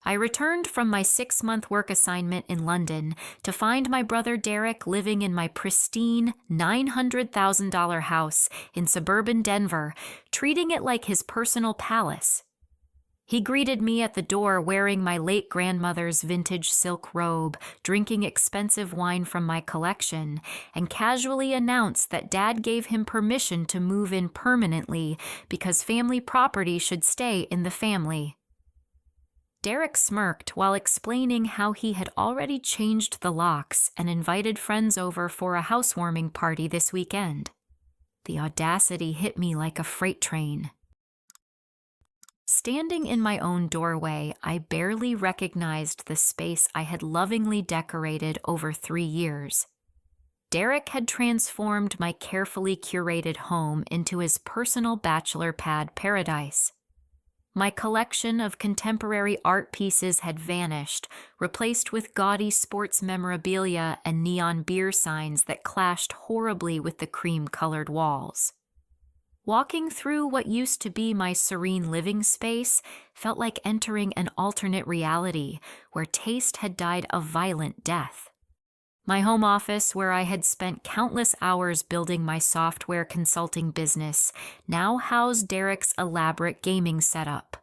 I returned from my 6-month work assignment in London to find my brother Derek living in my pristine $900,000 house in suburban Denver, treating it like his personal palace. He greeted me at the door wearing my late grandmother's vintage silk robe, drinking expensive wine from my collection, and casually announced that Dad gave him permission to move in permanently because family property should stay in the family. Derek smirked while explaining how he had already changed the locks and invited friends over for a housewarming party this weekend. The audacity hit me like a freight train. Standing in my own doorway, I barely recognized the space I had lovingly decorated over 3 years. Derek had transformed my carefully curated home into his personal bachelor pad paradise. My collection of contemporary art pieces had vanished, replaced with gaudy sports memorabilia and neon beer signs that clashed horribly with the cream-colored walls. Walking through what used to be my serene living space felt like entering an alternate reality where taste had died a violent death. My home office, where I had spent countless hours building my software consulting business, now housed Derek's elaborate gaming setup.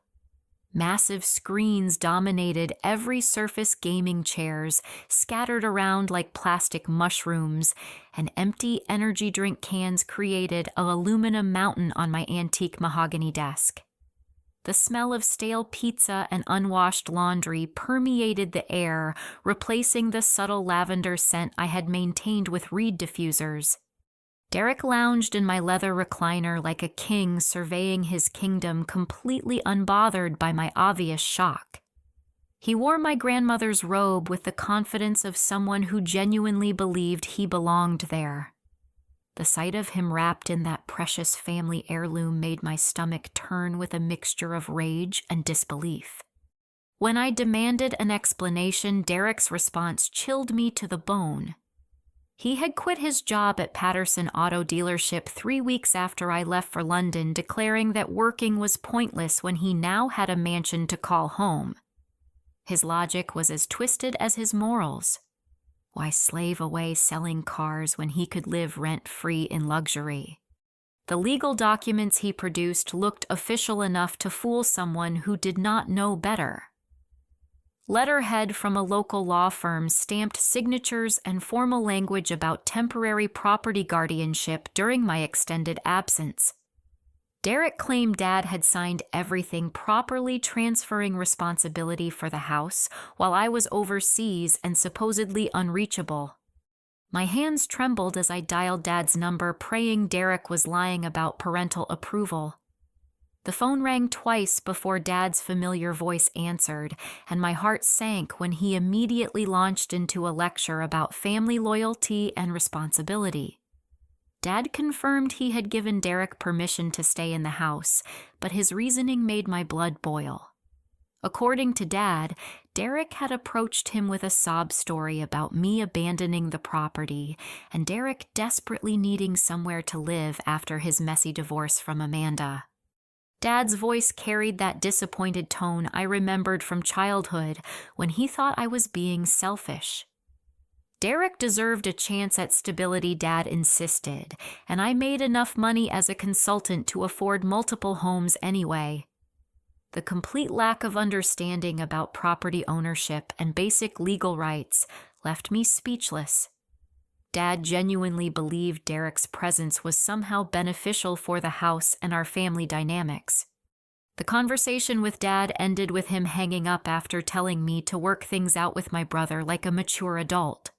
Massive screens dominated every surface gaming chairs, scattered around like plastic mushrooms, and empty energy drink cans created an aluminum mountain on my antique mahogany desk. The smell of stale pizza and unwashed laundry permeated the air, replacing the subtle lavender scent I had maintained with reed diffusers. Derek lounged in my leather recliner like a king surveying his kingdom, completely unbothered by my obvious shock. He wore my grandmother's robe with the confidence of someone who genuinely believed he belonged there. The sight of him wrapped in that precious family heirloom made my stomach turn with a mixture of rage and disbelief. When I demanded an explanation, Derek's response chilled me to the bone. He had quit his job at Patterson Auto Dealership 3 weeks after I left for London, declaring that working was pointless when he now had a mansion to call home. His logic was as twisted as his morals. Why slave away selling cars when he could live rent-free in luxury? The legal documents he produced looked official enough to fool someone who did not know better. Letterhead from a local law firm stamped signatures and formal language about temporary property guardianship during my extended absence. Derek claimed Dad had signed everything properly, transferring responsibility for the house while I was overseas and supposedly unreachable. My hands trembled as I dialed Dad's number, praying Derek was lying about parental approval. The phone rang twice before Dad's familiar voice answered, and my heart sank when he immediately launched into a lecture about family loyalty and responsibility. Dad confirmed he had given Derek permission to stay in the house, but his reasoning made my blood boil. According to Dad, Derek had approached him with a sob story about me abandoning the property and Derek desperately needing somewhere to live after his messy divorce from Amanda. Dad's voice carried that disappointed tone I remembered from childhood when he thought I was being selfish. Derek deserved a chance at stability, Dad insisted, and I made enough money as a consultant to afford multiple homes anyway. The complete lack of understanding about property ownership and basic legal rights left me speechless. Dad genuinely believed Derek's presence was somehow beneficial for the house and our family dynamics. The conversation with Dad ended with him hanging up after telling me to work things out with my brother like a mature adult.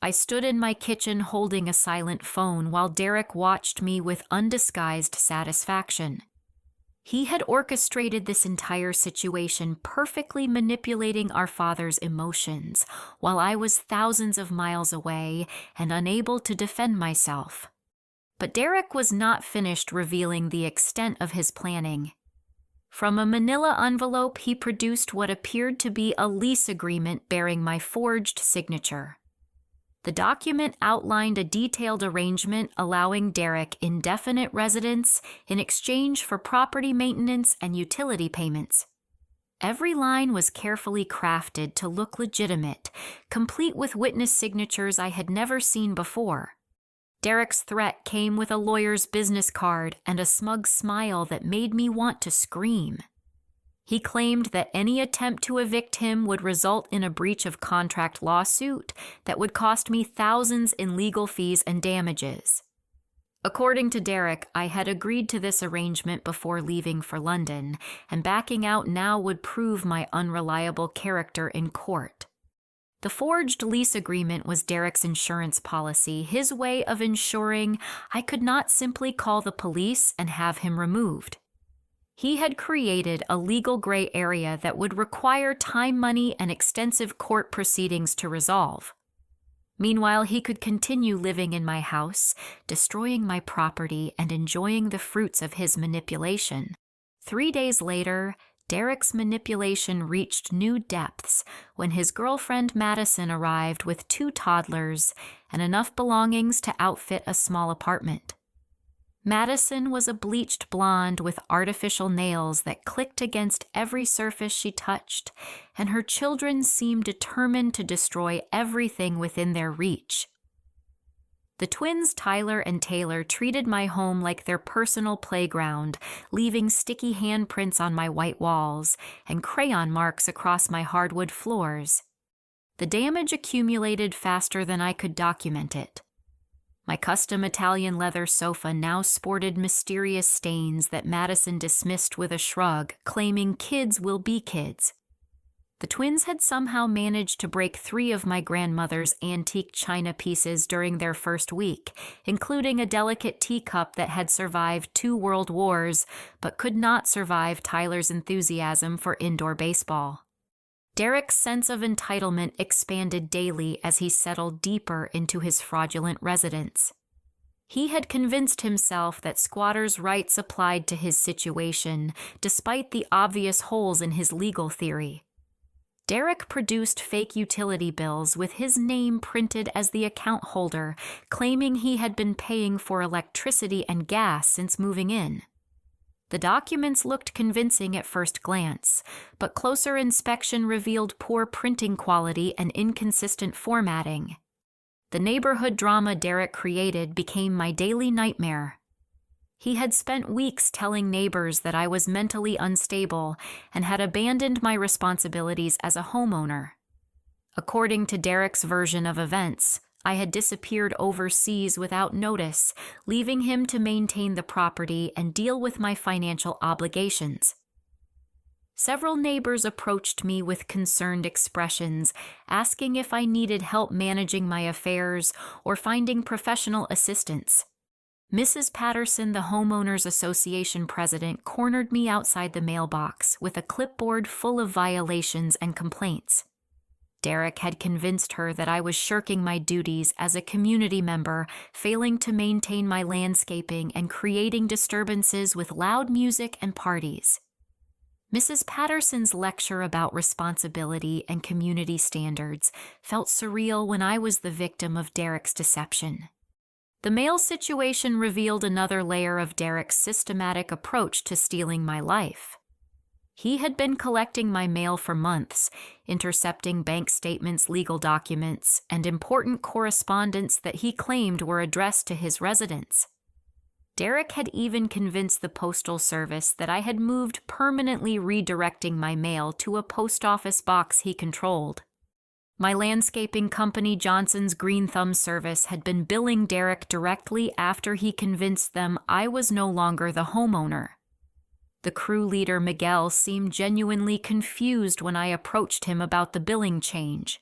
I stood in my kitchen holding a silent phone while Derek watched me with undisguised satisfaction. He had orchestrated this entire situation, perfectly manipulating our father's emotions, while I was thousands of miles away and unable to defend myself. But Derek was not finished revealing the extent of his planning. From a manila envelope, he produced what appeared to be a lease agreement bearing my forged signature. The document outlined a detailed arrangement allowing Derek indefinite residence in exchange for property maintenance and utility payments. Every line was carefully crafted to look legitimate, complete with witness signatures I had never seen before. Derek's threat came with a lawyer's business card and a smug smile that made me want to scream. He claimed that any attempt to evict him would result in a breach of contract lawsuit that would cost me thousands in legal fees and damages. According to Derek, I had agreed to this arrangement before leaving for London, and backing out now would prove my unreliable character in court. The forged lease agreement was Derek's insurance policy, his way of ensuring I could not simply call the police and have him removed. He had created a legal gray area that would require time, money, and extensive court proceedings to resolve. Meanwhile, he could continue living in my house, destroying my property, and enjoying the fruits of his manipulation. 3 days later, Derek's manipulation reached new depths when his girlfriend Madison arrived with 2 toddlers and enough belongings to outfit a small apartment. Madison was a bleached blonde with artificial nails that clicked against every surface she touched, and her children seemed determined to destroy everything within their reach. The twins Tyler and Taylor treated my home like their personal playground, leaving sticky handprints on my white walls and crayon marks across my hardwood floors. The damage accumulated faster than I could document it. My custom Italian leather sofa now sported mysterious stains that Madison dismissed with a shrug, claiming kids will be kids. The twins had somehow managed to break 3 of my grandmother's antique china pieces during their first week, including a delicate teacup that had survived 2 world wars but could not survive Tyler's enthusiasm for indoor baseball. Derek's sense of entitlement expanded daily as he settled deeper into his fraudulent residence. He had convinced himself that squatters' rights applied to his situation, despite the obvious holes in his legal theory. Derek produced fake utility bills with his name printed as the account holder, claiming he had been paying for electricity and gas since moving in. The documents looked convincing at first glance, but closer inspection revealed poor printing quality and inconsistent formatting. The neighborhood drama Derek created became my daily nightmare. He had spent weeks telling neighbors that I was mentally unstable and had abandoned my responsibilities as a homeowner. According to Derek's version of events, I had disappeared overseas without notice, leaving him to maintain the property and deal with my financial obligations. Several neighbors approached me with concerned expressions, asking if I needed help managing my affairs or finding professional assistance. Mrs. Patterson, the Homeowners Association president, cornered me outside the mailbox with a clipboard full of violations and complaints. Derek had convinced her that I was shirking my duties as a community member, failing to maintain my landscaping and creating disturbances with loud music and parties. Mrs. Patterson's lecture about responsibility and community standards felt surreal when I was the victim of Derek's deception. The mail situation revealed another layer of Derek's systematic approach to stealing my life. He had been collecting my mail for months, intercepting bank statements, legal documents, and important correspondence that he claimed were addressed to his residence. Derek had even convinced the Postal Service that I had moved, permanently redirecting my mail to a post office box he controlled. My landscaping company, Johnson's Green Thumb Service, had been billing Derek directly after he convinced them I was no longer the homeowner. The crew leader, Miguel, seemed genuinely confused when I approached him about the billing change.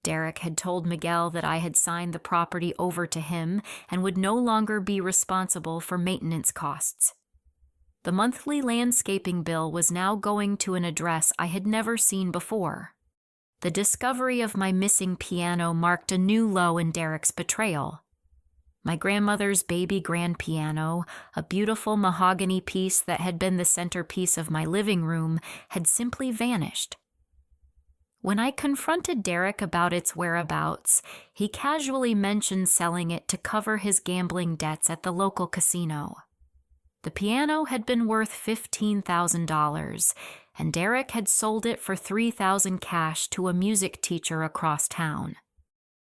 Derek had told Miguel that I had signed the property over to him and would no longer be responsible for maintenance costs. The monthly landscaping bill was now going to an address I had never seen before. The discovery of my missing piano marked a new low in Derek's betrayal. My grandmother's baby grand piano, a beautiful mahogany piece that had been the centerpiece of my living room, had simply vanished. When I confronted Derek about its whereabouts, he casually mentioned selling it to cover his gambling debts at the local casino. The piano had been worth $15,000, and Derek had sold it for $3,000 cash to a music teacher across town.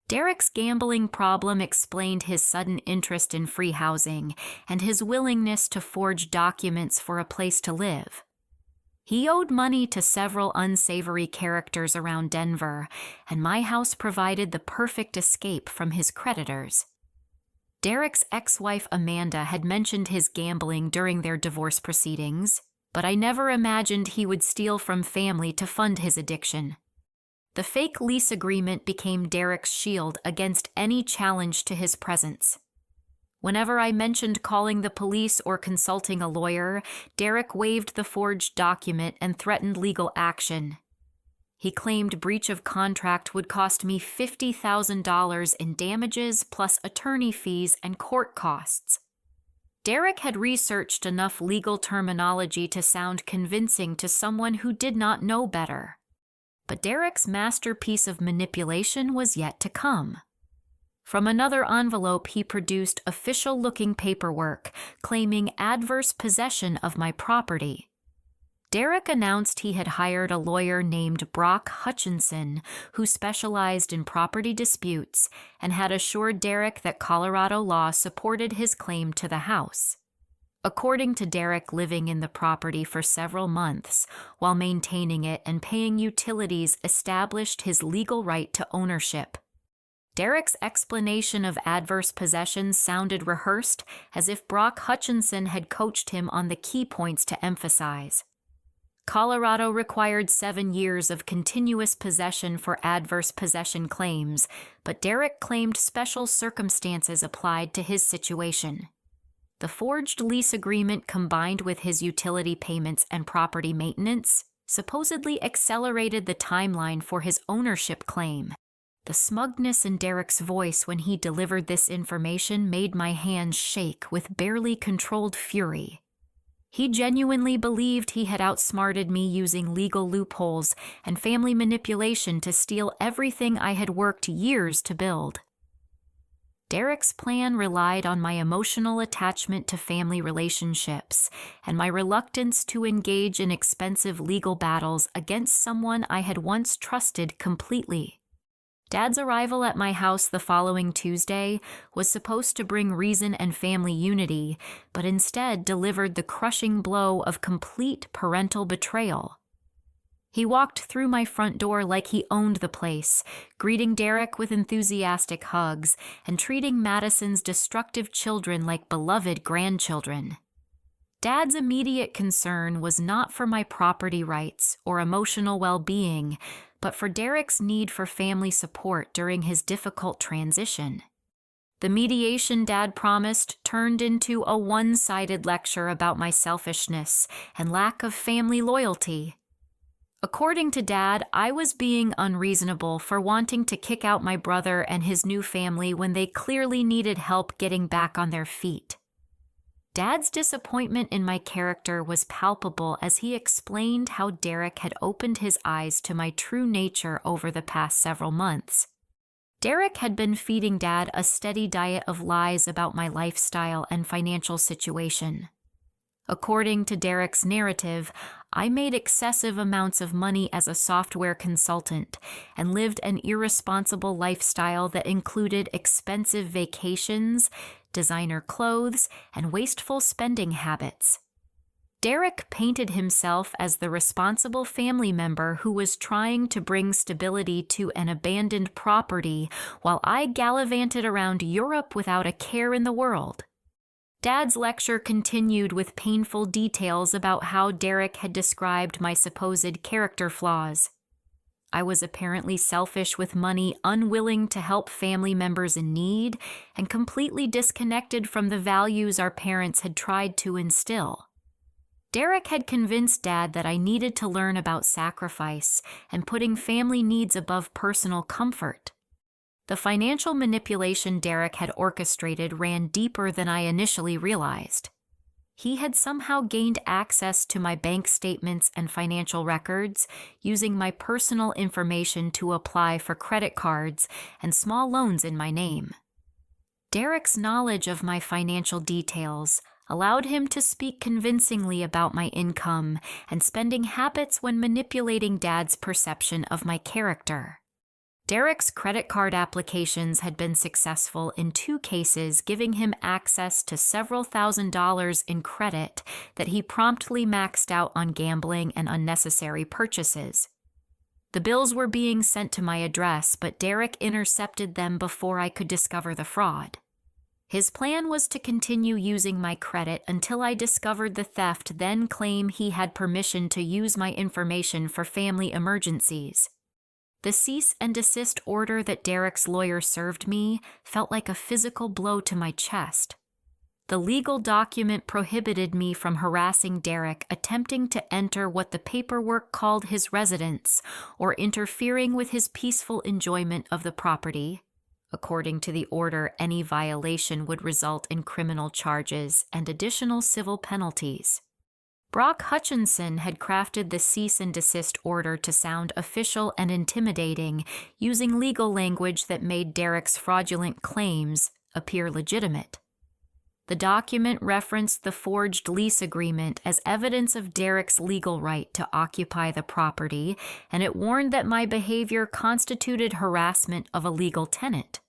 Derek's gambling problem explained his sudden interest in free housing and his willingness to forge documents for a place to live. He owed money to several unsavory characters around Denver, and my house provided the perfect escape from his creditors. Derek's ex-wife Amanda had mentioned his gambling during their divorce proceedings, but I never imagined he would steal from family to fund his addiction. The fake lease agreement became Derek's shield against any challenge to his presence. Whenever I mentioned calling the police or consulting a lawyer, Derek waived the forged document and threatened legal action. He claimed breach of contract would cost me $50,000 in damages plus attorney fees and court costs. Derek had researched enough legal terminology to sound convincing to someone who did not know better. But Derek's masterpiece of manipulation was yet to come. From another envelope, he produced official-looking paperwork claiming adverse possession of my property. Derek announced he had hired a lawyer named Brock Hutchinson, who specialized in property disputes, and had assured Derek that Colorado law supported his claim to the house. According to Derek, living in the property for several months while maintaining it and paying utilities established his legal right to ownership. Derek's explanation of adverse possession sounded rehearsed, as if Brock Hutchinson had coached him on the key points to emphasize. Colorado required 7 years of continuous possession for adverse possession claims, but Derek claimed special circumstances applied to his situation. The forged lease agreement, combined with his utility payments and property maintenance, supposedly accelerated the timeline for his ownership claim. The smugness in Derek's voice when he delivered this information made my hands shake with barely controlled fury. He genuinely believed he had outsmarted me using legal loopholes and family manipulation to steal everything I had worked years to build. Derek's plan relied on my emotional attachment to family relationships and my reluctance to engage in expensive legal battles against someone I had once trusted completely. Dad's arrival at my house the following Tuesday was supposed to bring reason and family unity, but instead delivered the crushing blow of complete parental betrayal. He walked through my front door like he owned the place, greeting Derek with enthusiastic hugs and treating Madison's destructive children like beloved grandchildren. Dad's immediate concern was not for my property rights or emotional well-being, but for Derek's need for family support during his difficult transition. The mediation Dad promised turned into a one-sided lecture about my selfishness and lack of family loyalty. According to Dad, I was being unreasonable for wanting to kick out my brother and his new family when they clearly needed help getting back on their feet. Dad's disappointment in my character was palpable as he explained how Derek had opened his eyes to my true nature over the past several months. Derek had been feeding Dad a steady diet of lies about my lifestyle and financial situation. According to Derek's narrative, I made excessive amounts of money as a software consultant and lived an irresponsible lifestyle that included expensive vacations, designer clothes, and wasteful spending habits. Derek painted himself as the responsible family member who was trying to bring stability to an abandoned property while I gallivanted around Europe without a care in the world. Dad's lecture continued with painful details about how Derek had described my supposed character flaws. I was apparently selfish with money, unwilling to help family members in need, and completely disconnected from the values our parents had tried to instill. Derek had convinced Dad that I needed to learn about sacrifice and putting family needs above personal comfort. The financial manipulation Derek had orchestrated ran deeper than I initially realized. He had somehow gained access to my bank statements and financial records, using my personal information to apply for credit cards and small loans in my name. Derek's knowledge of my financial details, allowed him to speak convincingly about my income and spending habits when manipulating Dad's perception of my character. Derek's credit card applications had been successful in 2 cases, giving him access to several $1,000s in credit that he promptly maxed out on gambling and unnecessary purchases. The bills were being sent to my address, but Derek intercepted them before I could discover the fraud. His plan was to continue using my credit until I discovered the theft, then claim he had permission to use my information for family emergencies. The cease and desist order that Derek's lawyer served me felt like a physical blow to my chest. The legal document prohibited me from harassing Derek attempting to enter what the paperwork called his residence or interfering with his peaceful enjoyment of the property. According to the order, any violation would result in criminal charges and additional civil penalties. Brock Hutchinson had crafted the cease and desist order to sound official and intimidating, using legal language that made Derek's fraudulent claims appear legitimate. The document referenced the forged lease agreement as evidence of Derek's legal right to occupy the property, and it warned that my behavior constituted harassment of a legal tenant.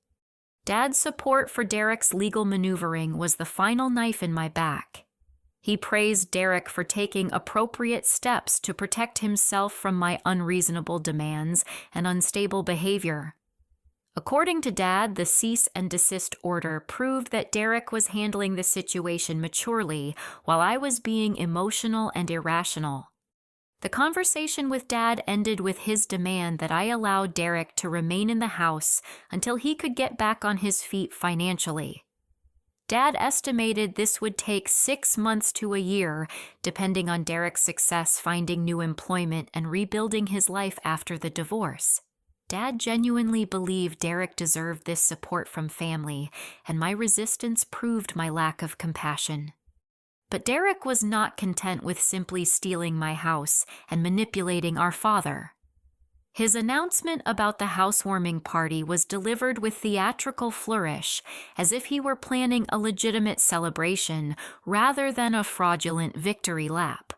Dad's support for Derek's legal maneuvering was the final knife in my back. He praised Derek for taking appropriate steps to protect himself from my unreasonable demands and unstable behavior. According to Dad, the cease and desist order proved that Derek was handling the situation maturely while I was being emotional and irrational. The conversation with Dad ended with his demand that I allow Derek to remain in the house until he could get back on his feet financially. Dad estimated this would take 6 months to a year, depending on Derek's success finding new employment and rebuilding his life after the divorce. Dad genuinely believed Derek deserved this support from family, and my resistance proved my lack of compassion. But Derek was not content with simply stealing my house and manipulating our father. His announcement about the housewarming party was delivered with theatrical flourish, as if he were planning a legitimate celebration rather than a fraudulent victory lap.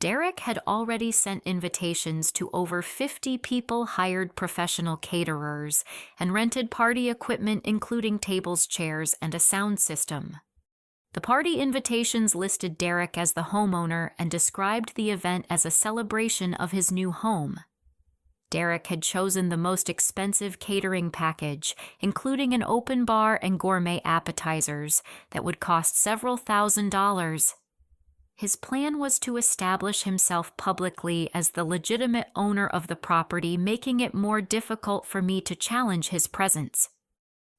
Derek had already sent invitations to over 50 people, hired professional caterers, and rented party equipment including tables, chairs, and a sound system. The party invitations listed Derek as the homeowner and described the event as a celebration of his new home. Derek had chosen the most expensive catering package, including an open bar and gourmet appetizers that would cost several $1,000s. His plan was to establish himself publicly as the legitimate owner of the property, making it more difficult for me to challenge his presence.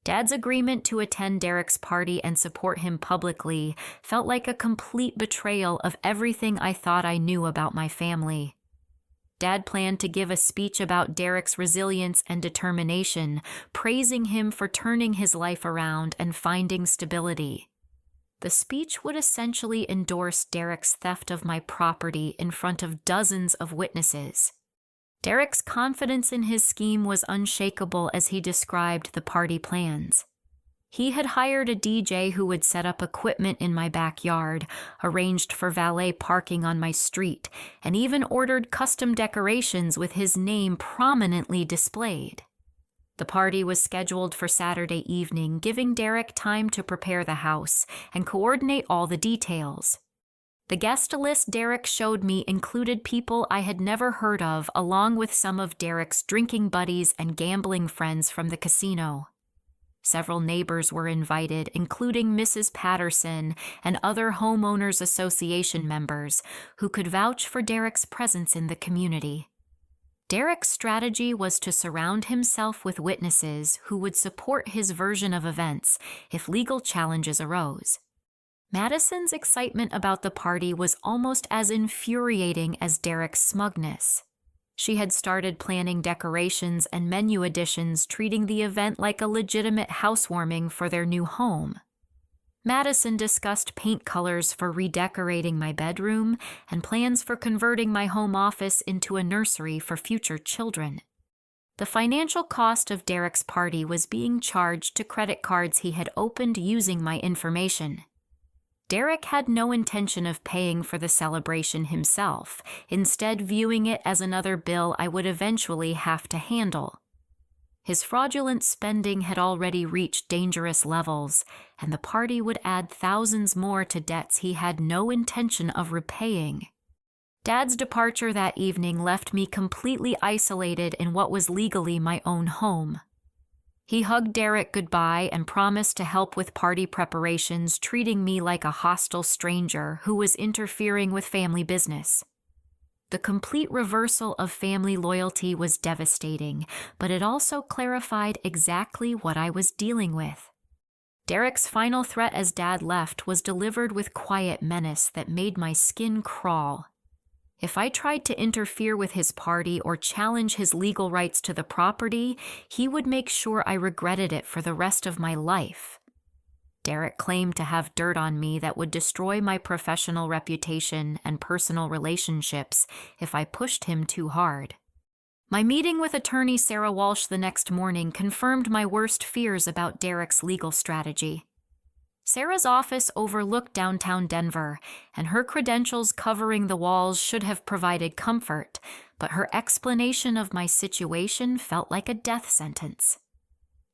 Dad's agreement to attend Derek's party and support him publicly felt like a complete betrayal of everything I thought I knew about my family. Dad planned to give a speech about Derek's resilience and determination, praising him for turning his life around and finding stability. The speech would essentially endorse Derek's theft of my property in front of dozens of witnesses. Derek's confidence in his scheme was unshakable as he described the party plans. He had hired a DJ who would set up equipment in my backyard, arranged for valet parking on my street, and even ordered custom decorations with his name prominently displayed. The party was scheduled for Saturday evening, giving Derek time to prepare the house and coordinate all the details. The guest list Derek showed me included people I had never heard of, along with some of Derek's drinking buddies and gambling friends from the casino. Several neighbors were invited, including Mrs. Patterson and other homeowners association members who could vouch for Derek's presence in the community. Derek's strategy was to surround himself with witnesses who would support his version of events if legal challenges arose. Madison's excitement about the party was almost as infuriating as Derek's smugness. She had started planning decorations and menu additions, treating the event like a legitimate housewarming for their new home. Madison discussed paint colors for redecorating my bedroom and plans for converting my home office into a nursery for future children. The financial cost of Derek's party was being charged to credit cards he had opened using my information. Derek had no intention of paying for the celebration himself, instead viewing it as another bill I would eventually have to handle. His fraudulent spending had already reached dangerous levels, and the party would add thousands more to debts he had no intention of repaying. Dad's departure that evening left me completely isolated in what was legally my own home. He hugged Derek goodbye and promised to help with party preparations, treating me like a hostile stranger who was interfering with family business. The complete reversal of family loyalty was devastating, but it also clarified exactly what I was dealing with. Derek's final threat as Dad left was delivered with quiet menace that made my skin crawl. If I tried to interfere with his party or challenge his legal rights to the property, he would make sure I regretted it for the rest of my life. Derek claimed to have dirt on me that would destroy my professional reputation and personal relationships if I pushed him too hard. My meeting with attorney Sarah Walsh the next morning confirmed my worst fears about Derek's legal strategy. Sarah's office overlooked downtown Denver, and her credentials covering the walls should have provided comfort, but her explanation of my situation felt like a death sentence.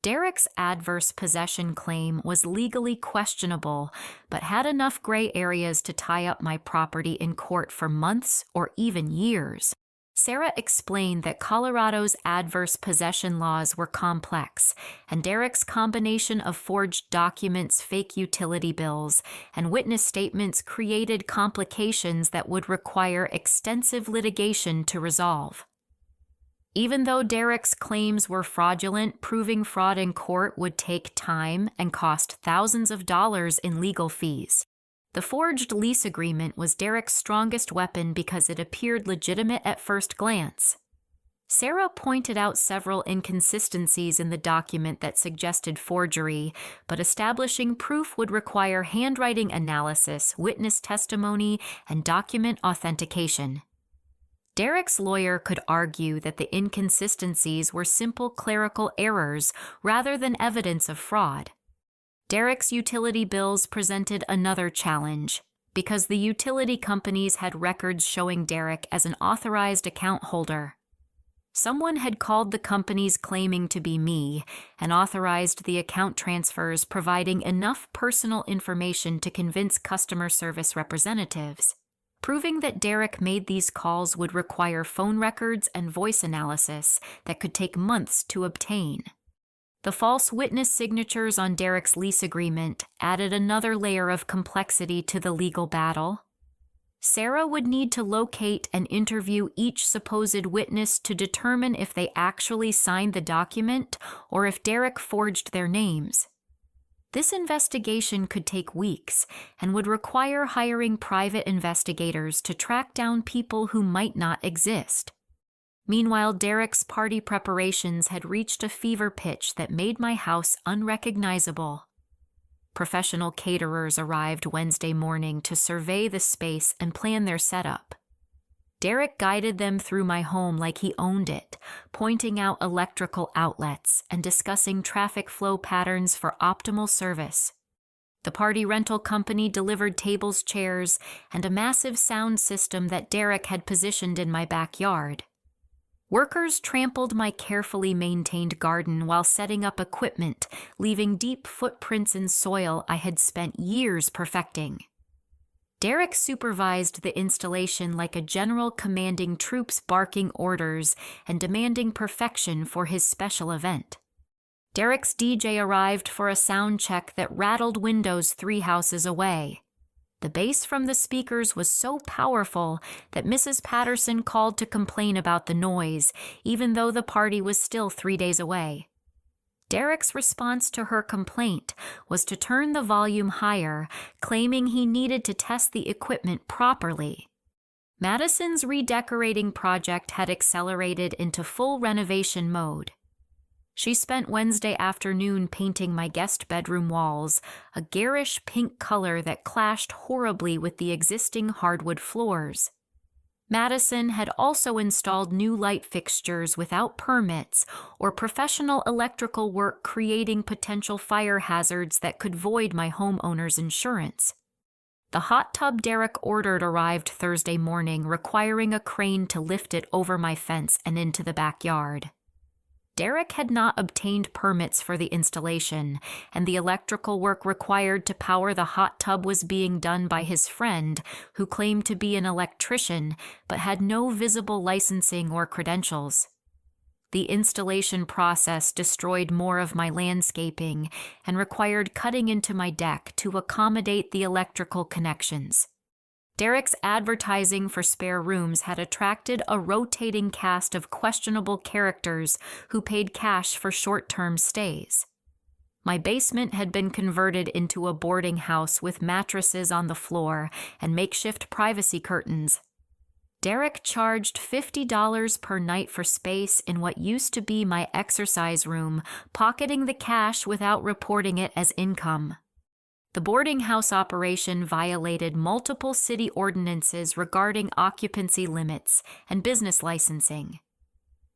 Derek's adverse possession claim was legally questionable, but had enough gray areas to tie up my property in court for months or even years. Sarah explained that Colorado's adverse possession laws were complex, and Derek's combination of forged documents, fake utility bills, and witness statements created complications that would require extensive litigation to resolve. Even though Derek's claims were fraudulent, proving fraud in court would take time and cost thousands of dollars in legal fees. The forged lease agreement was Derek's strongest weapon because it appeared legitimate at first glance. Sarah pointed out several inconsistencies in the document that suggested forgery, but establishing proof would require handwriting analysis, witness testimony, and document authentication. Derek's lawyer could argue that the inconsistencies were simple clerical errors rather than evidence of fraud. Derek's utility bills presented another challenge, because the utility companies had records showing Derek as an authorized account holder. Someone had called the companies claiming to be me and authorized the account transfers, providing enough personal information to convince customer service representatives. Proving that Derek made these calls would require phone records and voice analysis that could take months to obtain. The false witness signatures on Derek's lease agreement added another layer of complexity to the legal battle. Sarah would need to locate and interview each supposed witness to determine if they actually signed the document or if Derek forged their names. This investigation could take weeks and would require hiring private investigators to track down people who might not exist. Meanwhile, Derek's party preparations had reached a fever pitch that made my house unrecognizable. Professional caterers arrived Wednesday morning to survey the space and plan their setup. Derek guided them through my home like he owned it, pointing out electrical outlets and discussing traffic flow patterns for optimal service. The party rental company delivered tables, chairs, and a massive sound system that Derek had positioned in my backyard. Workers trampled my carefully maintained garden while setting up equipment, leaving deep footprints in soil I had spent years perfecting. Derek supervised the installation like a general commanding troops, barking orders and demanding perfection for his special event. Derek's DJ arrived for a sound check that rattled windows 3 houses away. The bass from the speakers was so powerful that Mrs. Patterson called to complain about the noise, even though the party was still 3 days away. Derek's response to her complaint was to turn the volume higher, claiming he needed to test the equipment properly. Madison's redecorating project had accelerated into full renovation mode. She spent Wednesday afternoon painting my guest bedroom walls, a garish pink color that clashed horribly with the existing hardwood floors. Madison had also installed new light fixtures without permits or professional electrical work, creating potential fire hazards that could void my homeowner's insurance. The hot tub Derek ordered arrived Thursday morning, requiring a crane to lift it over my fence and into the backyard. Derek had not obtained permits for the installation, and the electrical work required to power the hot tub was being done by his friend, who claimed to be an electrician but had no visible licensing or credentials. The installation process destroyed more of my landscaping and required cutting into my deck to accommodate the electrical connections. Derek's advertising for spare rooms had attracted a rotating cast of questionable characters who paid cash for short-term stays. My basement had been converted into a boarding house with mattresses on the floor and makeshift privacy curtains. Derek charged $50 per night for space in what used to be my exercise room, pocketing the cash without reporting it as income. The boarding house operation violated multiple city ordinances regarding occupancy limits and business licensing.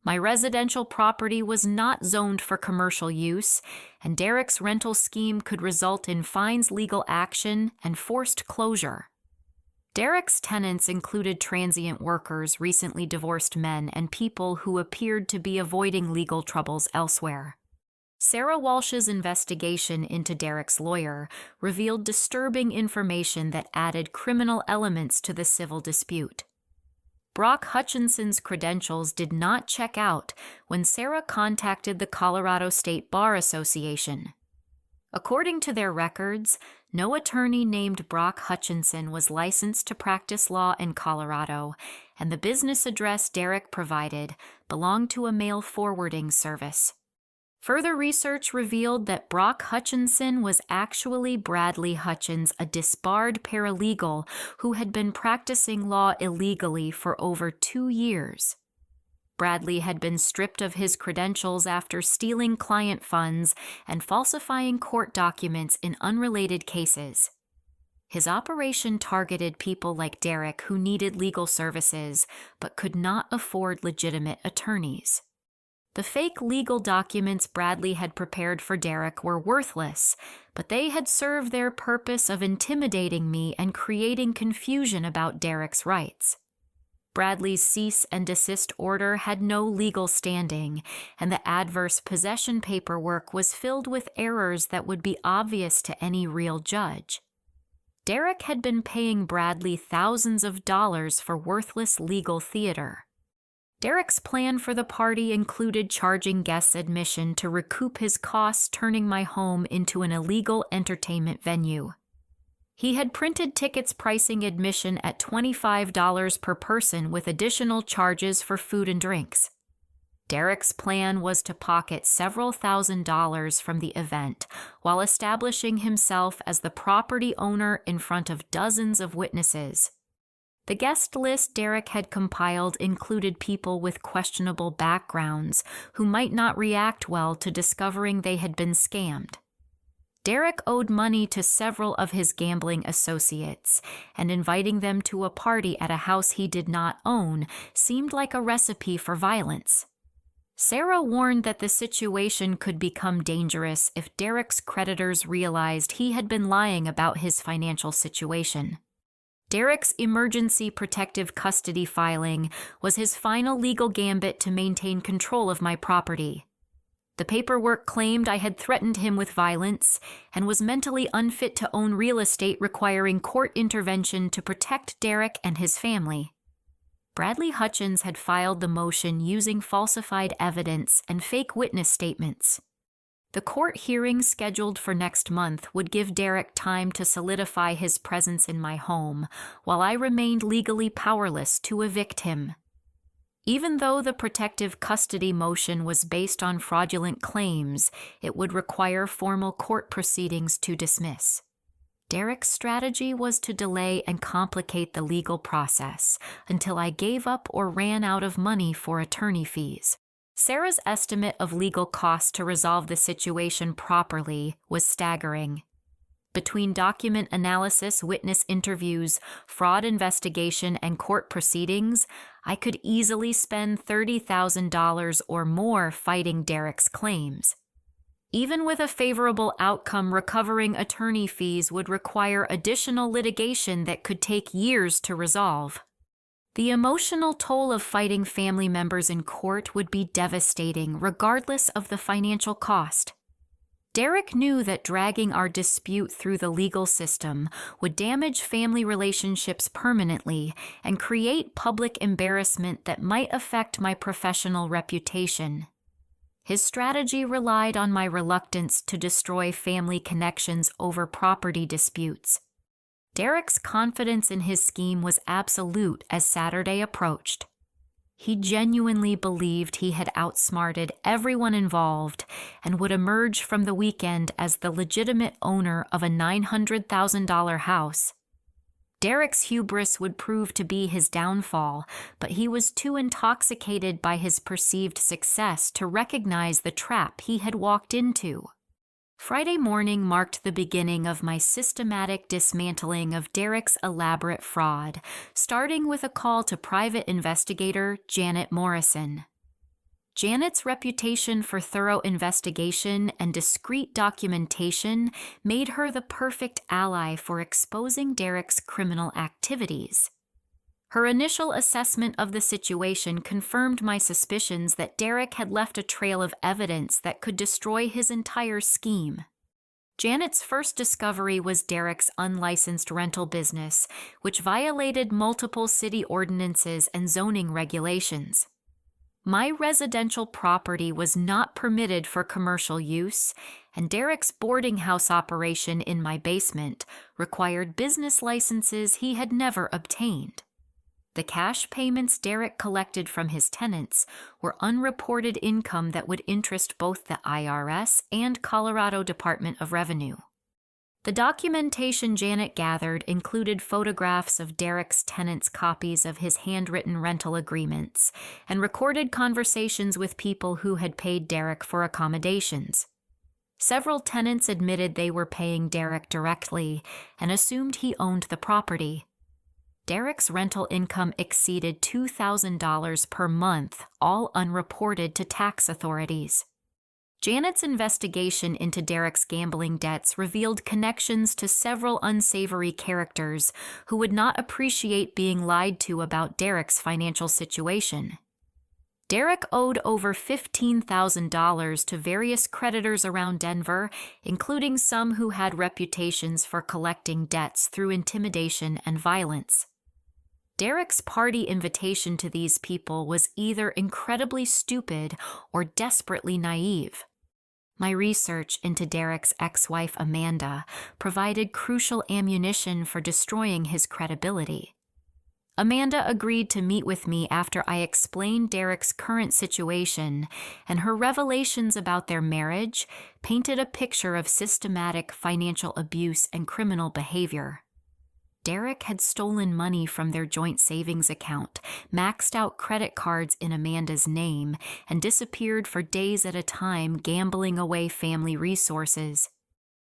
My residential property was not zoned for commercial use, and Derek's rental scheme could result in fines, legal action, and forced closure. Derek's tenants included transient workers, recently divorced men, and people who appeared to be avoiding legal troubles elsewhere. Sarah Walsh's investigation into Derek's lawyer revealed disturbing information that added criminal elements to the civil dispute. Brock Hutchinson's credentials did not check out when Sarah contacted the Colorado State Bar Association. According to their records, no attorney named Brock Hutchinson was licensed to practice law in Colorado, and the business address Derek provided belonged to a mail forwarding service. Further research revealed that Brock Hutchinson was actually Bradley Hutchins, a disbarred paralegal who had been practicing law illegally for over 2 years. Bradley had been stripped of his credentials after stealing client funds and falsifying court documents in unrelated cases. His operation targeted people like Derek who needed legal services but could not afford legitimate attorneys. The fake legal documents Bradley had prepared for Derek were worthless, but they had served their purpose of intimidating me and creating confusion about Derek's rights. Bradley's cease and desist order had no legal standing, and the adverse possession paperwork was filled with errors that would be obvious to any real judge. Derek had been paying Bradley thousands of dollars for worthless legal theater. Derek's plan for the party included charging guests admission to recoup his costs, turning my home into an illegal entertainment venue. He had printed tickets pricing admission at $25 per person with additional charges for food and drinks. Derek's plan was to pocket several $1,000s from the event while establishing himself as the property owner in front of dozens of witnesses. The guest list Derek had compiled included people with questionable backgrounds who might not react well to discovering they had been scammed. Derek owed money to several of his gambling associates, and inviting them to a party at a house he did not own seemed like a recipe for violence. Sarah warned that the situation could become dangerous if Derek's creditors realized he had been lying about his financial situation. Derek's emergency protective custody filing was his final legal gambit to maintain control of my property. The paperwork claimed I had threatened him with violence and was mentally unfit to own real estate, requiring court intervention to protect Derek and his family. Bradley Hutchins had filed the motion using falsified evidence and fake witness statements. The court hearing scheduled for next month would give Derek time to solidify his presence in my home, while I remained legally powerless to evict him. Even though the protective custody motion was based on fraudulent claims, it would require formal court proceedings to dismiss. Derek's strategy was to delay and complicate the legal process until I gave up or ran out of money for attorney fees. Sarah's estimate of legal costs to resolve the situation properly was staggering. Between document analysis, witness interviews, fraud investigation, and court proceedings, I could easily spend $30,000 or more fighting Derek's claims. Even with a favorable outcome, recovering attorney fees would require additional litigation that could take years to resolve. The emotional toll of fighting family members in court would be devastating, regardless of the financial cost. Derek knew that dragging our dispute through the legal system would damage family relationships permanently and create public embarrassment that might affect my professional reputation. His strategy relied on my reluctance to destroy family connections over property disputes. Derek's confidence in his scheme was absolute as Saturday approached. He genuinely believed he had outsmarted everyone involved and would emerge from the weekend as the legitimate owner of a $900,000 house. Derek's hubris would prove to be his downfall, but he was too intoxicated by his perceived success to recognize the trap he had walked into. Friday morning marked the beginning of my systematic dismantling of Derek's elaborate fraud, starting with a call to private investigator Janet Morrison. Janet's reputation for thorough investigation and discreet documentation made her the perfect ally for exposing Derek's criminal activities. Her initial assessment of the situation confirmed my suspicions that Derek had left a trail of evidence that could destroy his entire scheme. Janet's first discovery was Derek's unlicensed rental business, which violated multiple city ordinances and zoning regulations. My residential property was not permitted for commercial use, and Derek's boarding house operation in my basement required business licenses he had never obtained. The cash payments Derek collected from his tenants were unreported income that would interest both the IRS and Colorado Department of Revenue. The documentation Janet gathered included photographs of Derek's tenants' copies of his handwritten rental agreements and recorded conversations with people who had paid Derek for accommodations. Several tenants admitted they were paying Derek directly and assumed he owned the property. Derek's rental income exceeded $2,000 per month, all unreported to tax authorities. Janet's investigation into Derek's gambling debts revealed connections to several unsavory characters who would not appreciate being lied to about Derek's financial situation. Derek owed over $15,000 to various creditors around Denver, including some who had reputations for collecting debts through intimidation and violence. Derek's party invitation to these people was either incredibly stupid or desperately naive. My research into Derek's ex-wife Amanda provided crucial ammunition for destroying his credibility. Amanda agreed to meet with me after I explained Derek's current situation, and her revelations about their marriage painted a picture of systematic financial abuse and criminal behavior. Derek had stolen money from their joint savings account, maxed out credit cards in Amanda's name, and disappeared for days at a time, gambling away family resources.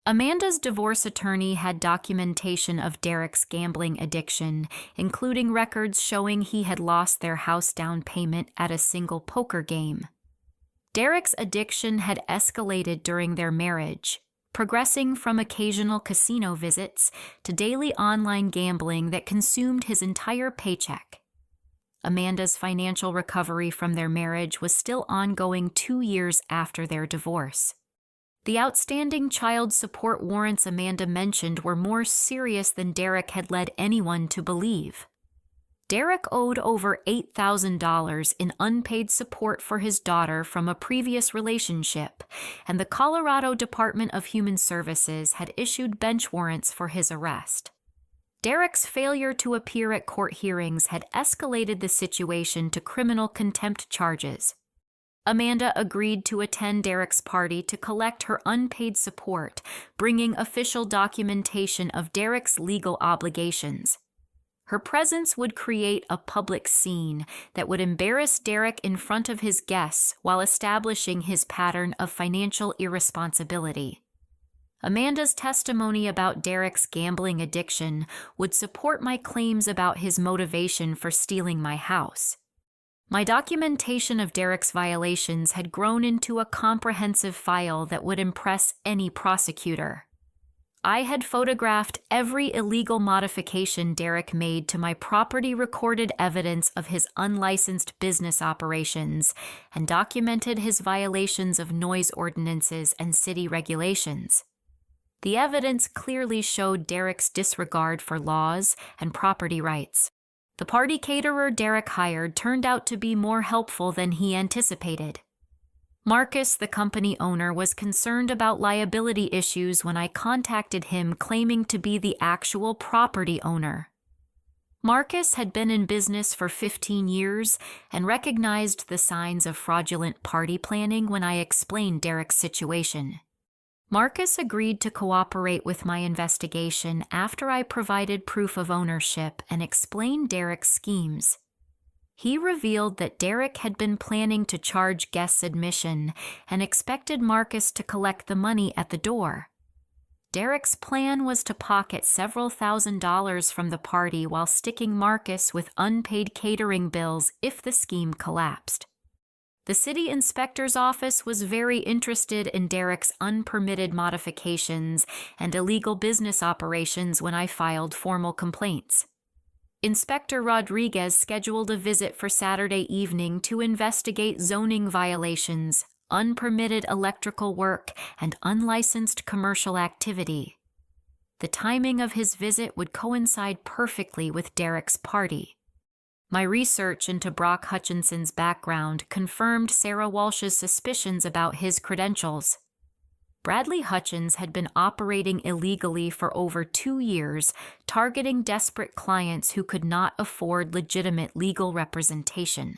Amanda's divorce attorney had documentation of Derek's gambling addiction, including records showing he had lost their house down payment at a single poker game. Derek's addiction had escalated during their marriage, progressing from occasional casino visits to daily online gambling that consumed his entire paycheck. Amanda's financial recovery from their marriage was still ongoing 2 years after their divorce. The outstanding child support warrants Amanda mentioned were more serious than Derek had led anyone to believe. Derek owed over $8,000 in unpaid support for his daughter from a previous relationship, and the Colorado Department of Human Services had issued bench warrants for his arrest. Derek's failure to appear at court hearings had escalated the situation to criminal contempt charges. Amanda agreed to attend Derek's party to collect her unpaid support, bringing official documentation of Derek's legal obligations. Her presence would create a public scene that would embarrass Derek in front of his guests while establishing his pattern of financial irresponsibility. Amanda's testimony about Derek's gambling addiction would support my claims about his motivation for stealing my house. My documentation of Derek's violations had grown into a comprehensive file that would impress any prosecutor. I had photographed every illegal modification Derek made to my property, recorded evidence of his unlicensed business operations, and documented his violations of noise ordinances and city regulations. The evidence clearly showed Derek's disregard for laws and property rights. The party caterer Derek hired turned out to be more helpful than he anticipated. Marcus, the company owner, was concerned about liability issues when I contacted him, claiming to be the actual property owner. Marcus had been in business for 15 years and recognized the signs of fraudulent party planning when I explained Derek's situation. Marcus agreed to cooperate with my investigation after I provided proof of ownership and explained Derek's schemes. He revealed that Derek had been planning to charge guests admission and expected Marcus to collect the money at the door. Derek's plan was to pocket several $1,000s from the party while sticking Marcus with unpaid catering bills if the scheme collapsed. The city inspector's office was very interested in Derek's unpermitted modifications and illegal business operations when I filed formal complaints. Inspector Rodriguez scheduled a visit for Saturday evening to investigate zoning violations, unpermitted electrical work, and unlicensed commercial activity. The timing of his visit would coincide perfectly with Derek's party. My research into Brock Hutchinson's background confirmed Sarah Walsh's suspicions about his credentials. Bradley Hutchins had been operating illegally for over 2 years, targeting desperate clients who could not afford legitimate legal representation.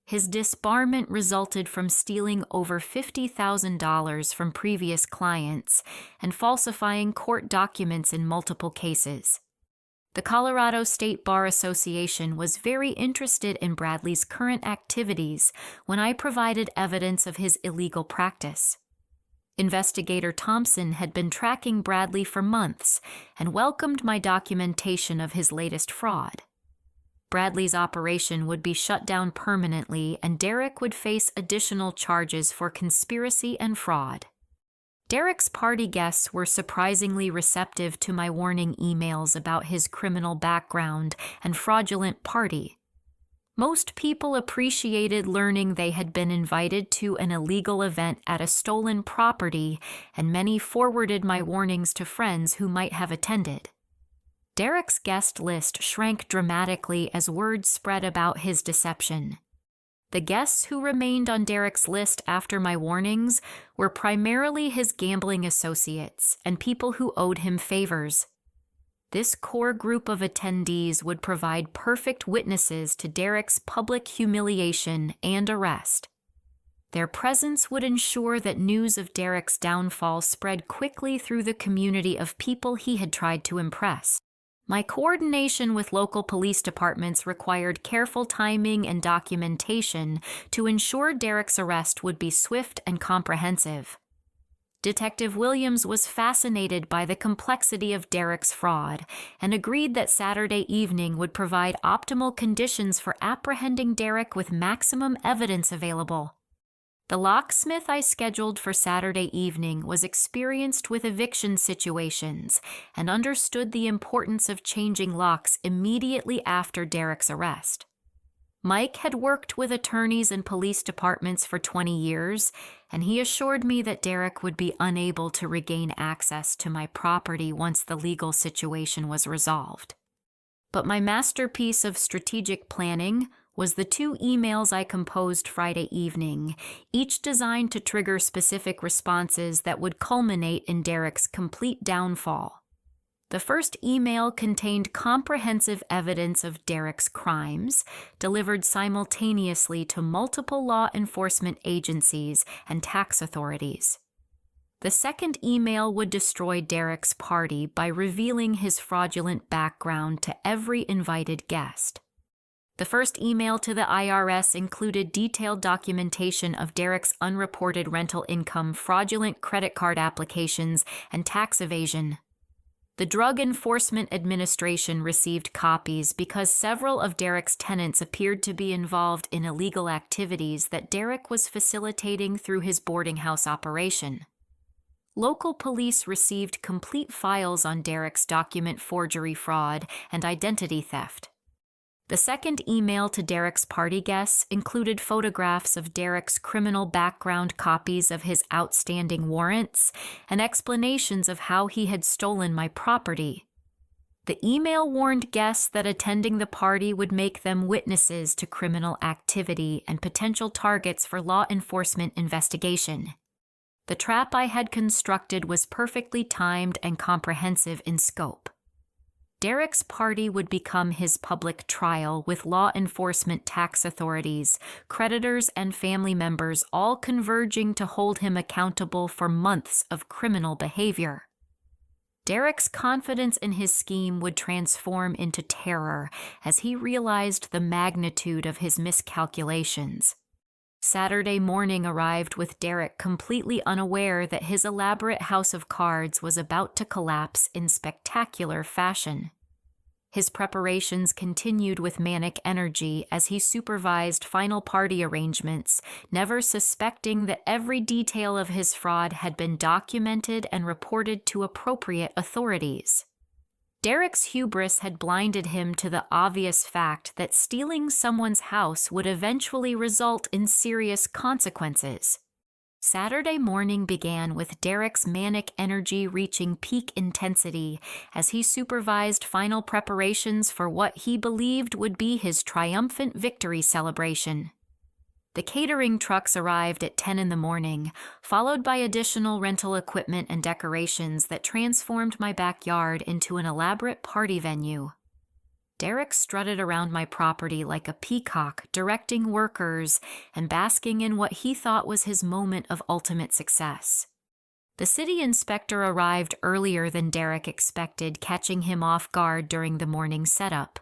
His disbarment resulted from stealing over $50,000 from previous clients and falsifying court documents in multiple cases. The Colorado State Bar Association was very interested in Bradley's current activities when I provided evidence of his illegal practice. Investigator Thompson had been tracking Bradley for months and welcomed my documentation of his latest fraud. Bradley's operation would be shut down permanently, and Derek would face additional charges for conspiracy and fraud. Derek's party guests were surprisingly receptive to my warning emails about his criminal background and fraudulent party. Most people appreciated learning they had been invited to an illegal event at a stolen property, and many forwarded my warnings to friends who might have attended. Derek's guest list shrank dramatically as word spread about his deception. The guests who remained on Derek's list after my warnings were primarily his gambling associates and people who owed him favors. This core group of attendees would provide perfect witnesses to Derek's public humiliation and arrest. Their presence would ensure that news of Derek's downfall spread quickly through the community of people he had tried to impress. My coordination with local police departments required careful timing and documentation to ensure Derek's arrest would be swift and comprehensive. Detective Williams was fascinated by the complexity of Derek's fraud and agreed that Saturday evening would provide optimal conditions for apprehending Derek with maximum evidence available. The locksmith I scheduled for Saturday evening was experienced with eviction situations and understood the importance of changing locks immediately after Derek's arrest. Mike had worked with attorneys and police departments for 20 years, and he assured me that Derek would be unable to regain access to my property once the legal situation was resolved. But my masterpiece of strategic planning was the 2 emails I composed Friday evening, each designed to trigger specific responses that would culminate in Derek's complete downfall. The first email contained comprehensive evidence of Derek's crimes, delivered simultaneously to multiple law enforcement agencies and tax authorities. The second email would destroy Derek's party by revealing his fraudulent background to every invited guest. The first email to the IRS included detailed documentation of Derek's unreported rental income, fraudulent credit card applications, and tax evasion. The Drug Enforcement Administration received copies because several of Derek's tenants appeared to be involved in illegal activities that Derek was facilitating through his boarding house operation. Local police received complete files on Derek's document forgery fraud and identity theft. The second email to Derek's party guests included photographs of Derek's criminal background, copies of his outstanding warrants, and explanations of how he had stolen my property. The email warned guests that attending the party would make them witnesses to criminal activity and potential targets for law enforcement investigation. The trap I had constructed was perfectly timed and comprehensive in scope. Derek's party would become his public trial, with law enforcement, tax authorities, creditors, and family members all converging to hold him accountable for months of criminal behavior. Derek's confidence in his scheme would transform into terror as he realized the magnitude of his miscalculations. Saturday morning arrived with Derek completely unaware that his elaborate house of cards was about to collapse in spectacular fashion. His preparations continued with manic energy as he supervised final party arrangements, never suspecting that every detail of his fraud had been documented and reported to appropriate authorities. Derek's hubris had blinded him to the obvious fact that stealing someone's house would eventually result in serious consequences. Saturday morning began with Derek's manic energy reaching peak intensity as he supervised final preparations for what he believed would be his triumphant victory celebration. The catering trucks arrived at 10 in the morning, followed by additional rental equipment and decorations that transformed my backyard into an elaborate party venue. Derek strutted around my property like a peacock, directing workers and basking in what he thought was his moment of ultimate success. The city inspector arrived earlier than Derek expected, catching him off guard during the morning setup.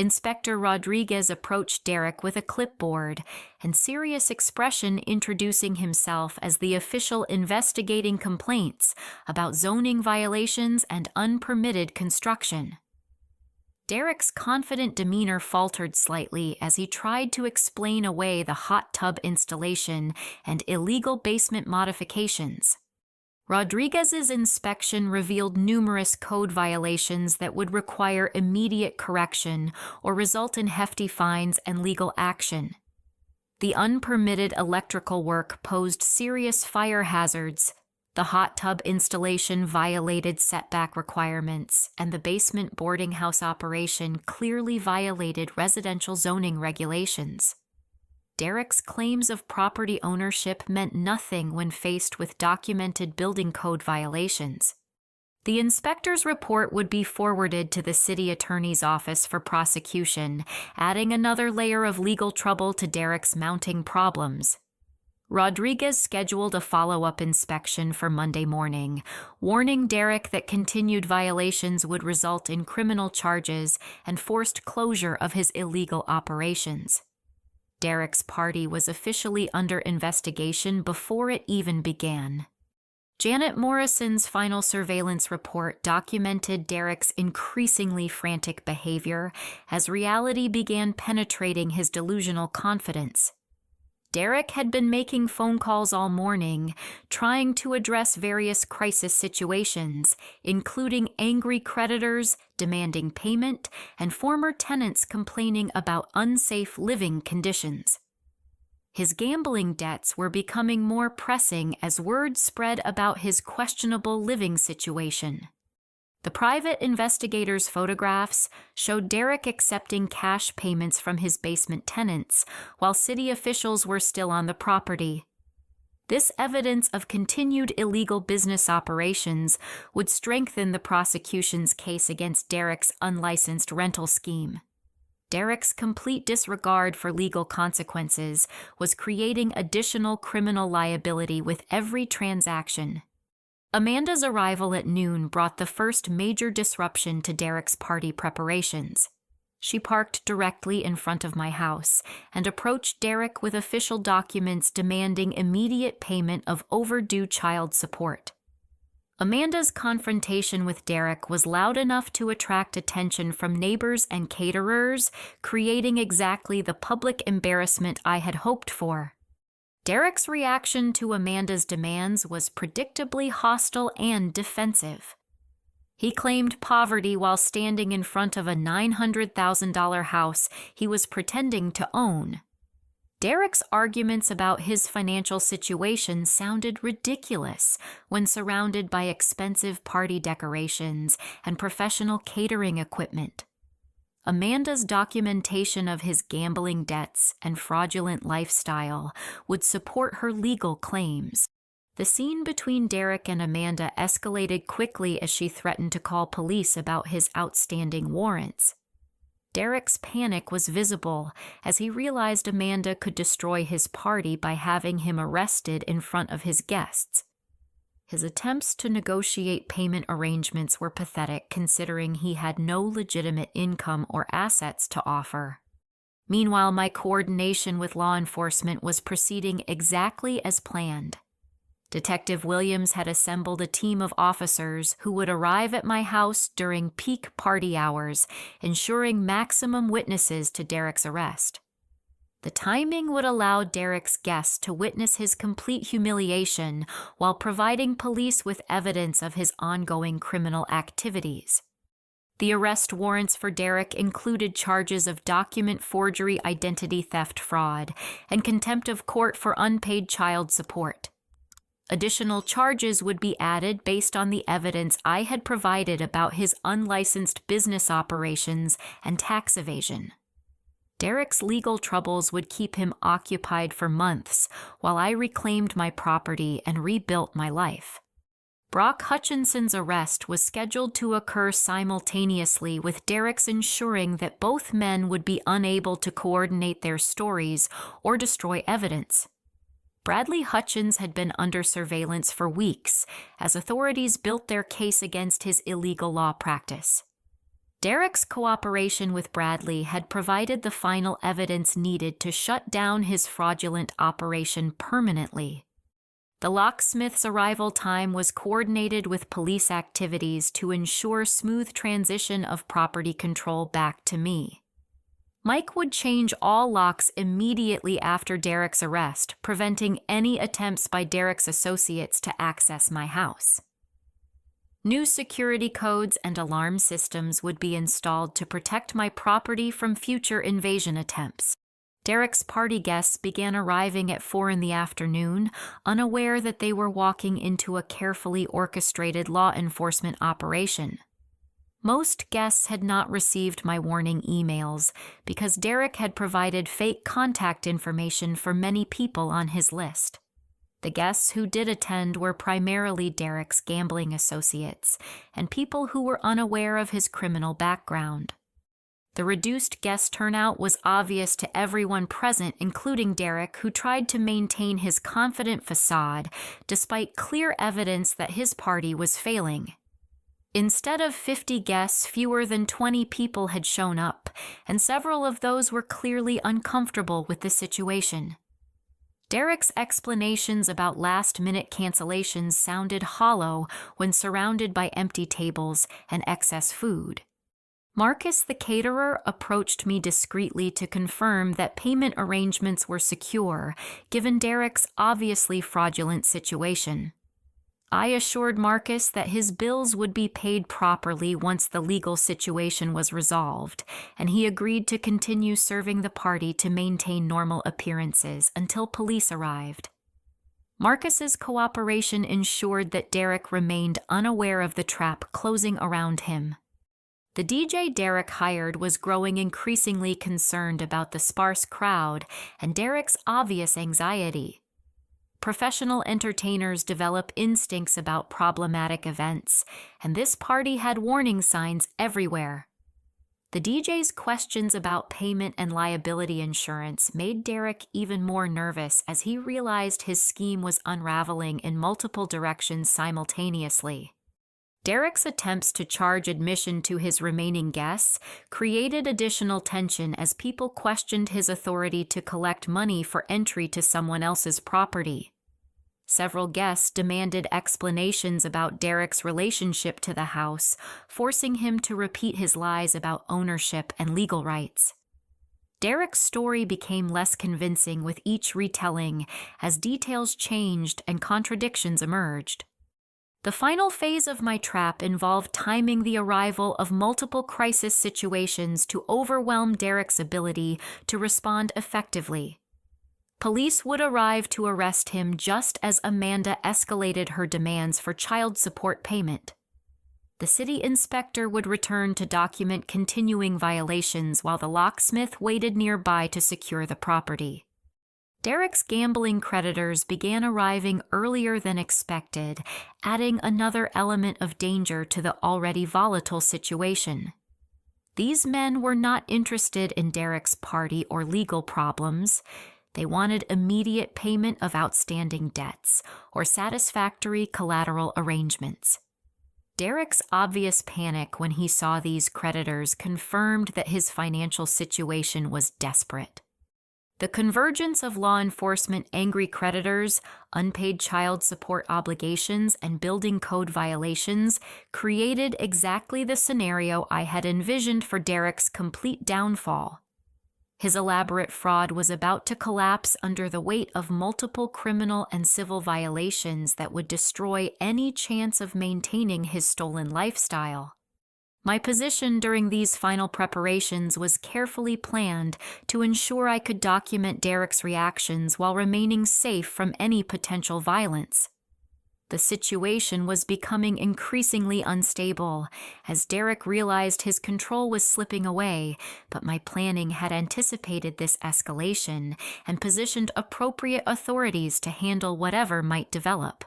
Inspector Rodriguez approached Derek with a clipboard and serious expression, introducing himself as the official investigating complaints about zoning violations and unpermitted construction. Derek's confident demeanor faltered slightly as he tried to explain away the hot tub installation and illegal basement modifications. Rodriguez's inspection revealed numerous code violations that would require immediate correction or result in hefty fines and legal action. The unpermitted electrical work posed serious fire hazards, the hot tub installation violated setback requirements, and the basement boarding house operation clearly violated residential zoning regulations. Derek's claims of property ownership meant nothing when faced with documented building code violations. The inspector's report would be forwarded to the city attorney's office for prosecution, adding another layer of legal trouble to Derek's mounting problems. Rodriguez scheduled a follow-up inspection for Monday morning, warning Derek that continued violations would result in criminal charges and forced closure of his illegal operations. Derek's party was officially under investigation before it even began. Janet Morrison's final surveillance report documented Derek's increasingly frantic behavior as reality began penetrating his delusional confidence. Derek had been making phone calls all morning, trying to address various crisis situations, including angry creditors demanding payment and former tenants complaining about unsafe living conditions. His gambling debts were becoming more pressing as word spread about his questionable living situation. The private investigator's photographs showed Derek accepting cash payments from his basement tenants while city officials were still on the property. This evidence of continued illegal business operations would strengthen the prosecution's case against Derek's unlicensed rental scheme. Derek's complete disregard for legal consequences was creating additional criminal liability with every transaction. Amanda's arrival at noon brought the first major disruption to Derek's party preparations. She parked directly in front of my house and approached Derek with official documents demanding immediate payment of overdue child support. Amanda's confrontation with Derek was loud enough to attract attention from neighbors and caterers, creating exactly the public embarrassment I had hoped for. Derek's reaction to Amanda's demands was predictably hostile and defensive. He claimed poverty while standing in front of a $900,000 house he was pretending to own. Derek's arguments about his financial situation sounded ridiculous when surrounded by expensive party decorations and professional catering equipment. Amanda's documentation of his gambling debts and fraudulent lifestyle would support her legal claims. The scene between Derek and Amanda escalated quickly as she threatened to call police about his outstanding warrants. Derek's panic was visible as he realized Amanda could destroy his party by having him arrested in front of his guests. His attempts to negotiate payment arrangements were pathetic considering he had no legitimate income or assets to offer. Meanwhile, my coordination with law enforcement was proceeding exactly as planned. Detective Williams had assembled a team of officers who would arrive at my house during peak party hours, ensuring maximum witnesses to Derek's arrest. The timing would allow Derek's guests to witness his complete humiliation while providing police with evidence of his ongoing criminal activities. The arrest warrants for Derek included charges of document forgery, identity theft, fraud, and contempt of court for unpaid child support. Additional charges would be added based on the evidence I had provided about his unlicensed business operations and tax evasion. Derek's legal troubles would keep him occupied for months while I reclaimed my property and rebuilt my life. Brock Hutchinson's arrest was scheduled to occur simultaneously with Derek's ensuring that both men would be unable to coordinate their stories or destroy evidence. Bradley Hutchins had been under surveillance for weeks as authorities built their case against his illegal law practice. Derek's cooperation with Bradley had provided the final evidence needed to shut down his fraudulent operation permanently. The locksmith's arrival time was coordinated with police activities to ensure smooth transition of property control back to me. Mike would change all locks immediately after Derek's arrest, preventing any attempts by Derek's associates to access my house. New security codes and alarm systems would be installed to protect my property from future invasion attempts. Derek's party guests began arriving at 4 p.m, unaware that they were walking into a carefully orchestrated law enforcement operation. Most guests had not received my warning emails because Derek had provided fake contact information for many people on his list. The guests who did attend were primarily Derek's gambling associates and people who were unaware of his criminal background. The reduced guest turnout was obvious to everyone present, including Derek, who tried to maintain his confident facade despite clear evidence that his party was failing. Instead of 50 guests, fewer than 20 people had shown up, and several of those were clearly uncomfortable with the situation. Derek's explanations about last-minute cancellations sounded hollow when surrounded by empty tables and excess food. Marcus, the caterer, approached me discreetly to confirm that payment arrangements were secure, given Derek's obviously fraudulent situation. I assured Marcus that his bills would be paid properly once the legal situation was resolved, and he agreed to continue serving the party to maintain normal appearances until police arrived. Marcus's cooperation ensured that Derek remained unaware of the trap closing around him. The DJ Derek hired was growing increasingly concerned about the sparse crowd and Derek's obvious anxiety. Professional entertainers develop instincts about problematic events, and this party had warning signs everywhere. The DJ's questions about payment and liability insurance made Derek even more nervous as he realized his scheme was unraveling in multiple directions simultaneously. Derek's attempts to charge admission to his remaining guests created additional tension as people questioned his authority to collect money for entry to someone else's property. Several guests demanded explanations about Derek's relationship to the house, forcing him to repeat his lies about ownership and legal rights. Derek's story became less convincing with each retelling as details changed and contradictions emerged. The final phase of my trap involved timing the arrival of multiple crisis situations to overwhelm Derek's ability to respond effectively. Police would arrive to arrest him just as Amanda escalated her demands for child support payment. The city inspector would return to document continuing violations while the locksmith waited nearby to secure the property. Derek's gambling creditors began arriving earlier than expected, adding another element of danger to the already volatile situation. These men were not interested in Derek's party or legal problems. They wanted immediate payment of outstanding debts or satisfactory collateral arrangements. Derek's obvious panic when he saw these creditors confirmed that his financial situation was desperate. The convergence of law enforcement angry creditors, unpaid child support obligations, and building code violations created exactly the scenario I had envisioned for Derek's complete downfall. His elaborate fraud was about to collapse under the weight of multiple criminal and civil violations that would destroy any chance of maintaining his stolen lifestyle. My position during these final preparations was carefully planned to ensure I could document Derek's reactions while remaining safe from any potential violence. The situation was becoming increasingly unstable as Derek realized his control was slipping away, but my planning had anticipated this escalation and positioned appropriate authorities to handle whatever might develop.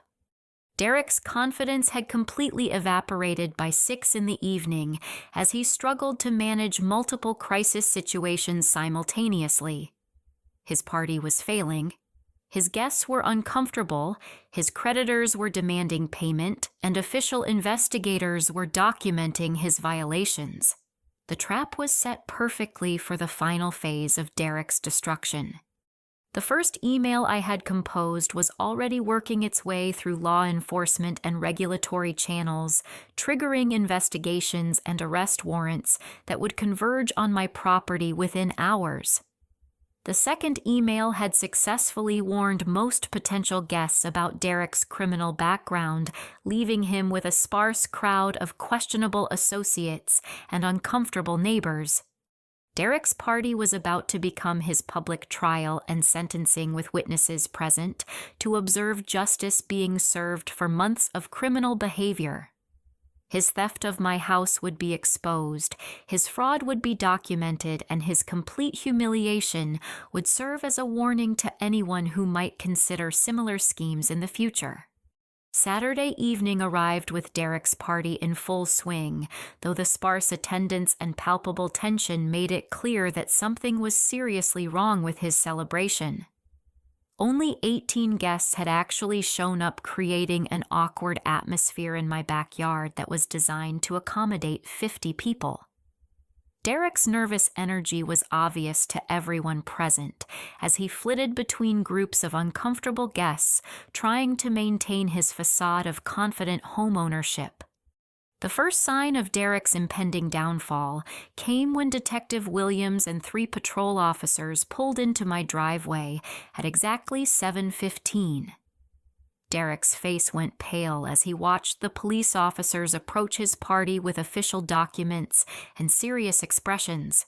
Derek's confidence had completely evaporated by 6 p.m. as he struggled to manage multiple crisis situations simultaneously. His party was failing, his guests were uncomfortable, his creditors were demanding payment, and official investigators were documenting his violations. The trap was set perfectly for the final phase of Derek's destruction. The first email I had composed was already working its way through law enforcement and regulatory channels, triggering investigations and arrest warrants that would converge on my property within hours. The second email had successfully warned most potential guests about Derek's criminal background, leaving him with a sparse crowd of questionable associates and uncomfortable neighbors. Derek's party was about to become his public trial and sentencing with witnesses present to observe justice being served for months of criminal behavior. His theft of my house would be exposed, his fraud would be documented, and his complete humiliation would serve as a warning to anyone who might consider similar schemes in the future. Saturday evening arrived with Derek's party in full swing, though the sparse attendance and palpable tension made it clear that something was seriously wrong with his celebration. Only 18 guests had actually shown up, creating an awkward atmosphere in my backyard that was designed to accommodate 50 people. Derek's nervous energy was obvious to everyone present as he flitted between groups of uncomfortable guests, trying to maintain his facade of confident homeownership. The first sign of Derek's impending downfall came when Detective Williams and 3 patrol officers pulled into my driveway at exactly 7:15. Derek's face went pale as he watched the police officers approach his party with official documents and serious expressions.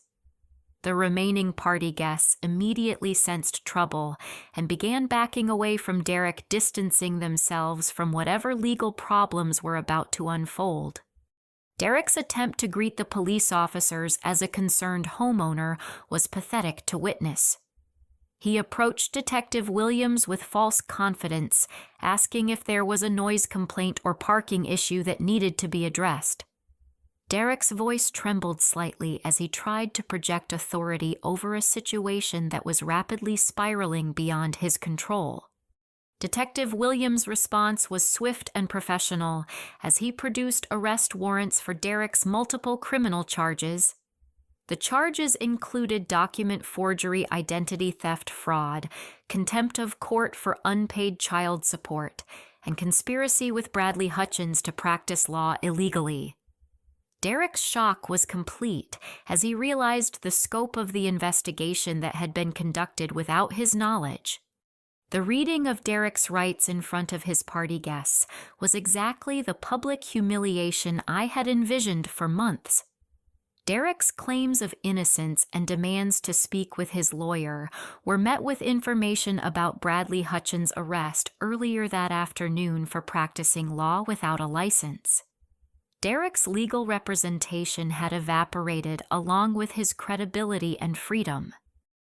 The remaining party guests immediately sensed trouble and began backing away from Derek, distancing themselves from whatever legal problems were about to unfold. Derek's attempt to greet the police officers as a concerned homeowner was pathetic to witness. He approached Detective Williams with false confidence, asking if there was a noise complaint or parking issue that needed to be addressed. Derek's voice trembled slightly as he tried to project authority over a situation that was rapidly spiraling beyond his control. Detective Williams' response was swift and professional as he produced arrest warrants for Derek's multiple criminal charges. The charges included document forgery, identity theft, fraud, contempt of court for unpaid child support, and conspiracy with Bradley Hutchins to practice law illegally. Derek's shock was complete as he realized the scope of the investigation that had been conducted without his knowledge. The reading of Derek's rights in front of his party guests was exactly the public humiliation I had envisioned for months. Derek's claims of innocence and demands to speak with his lawyer were met with information about Bradley Hutchins' arrest earlier that afternoon for practicing law without a license. Derek's legal representation had evaporated along with his credibility and freedom.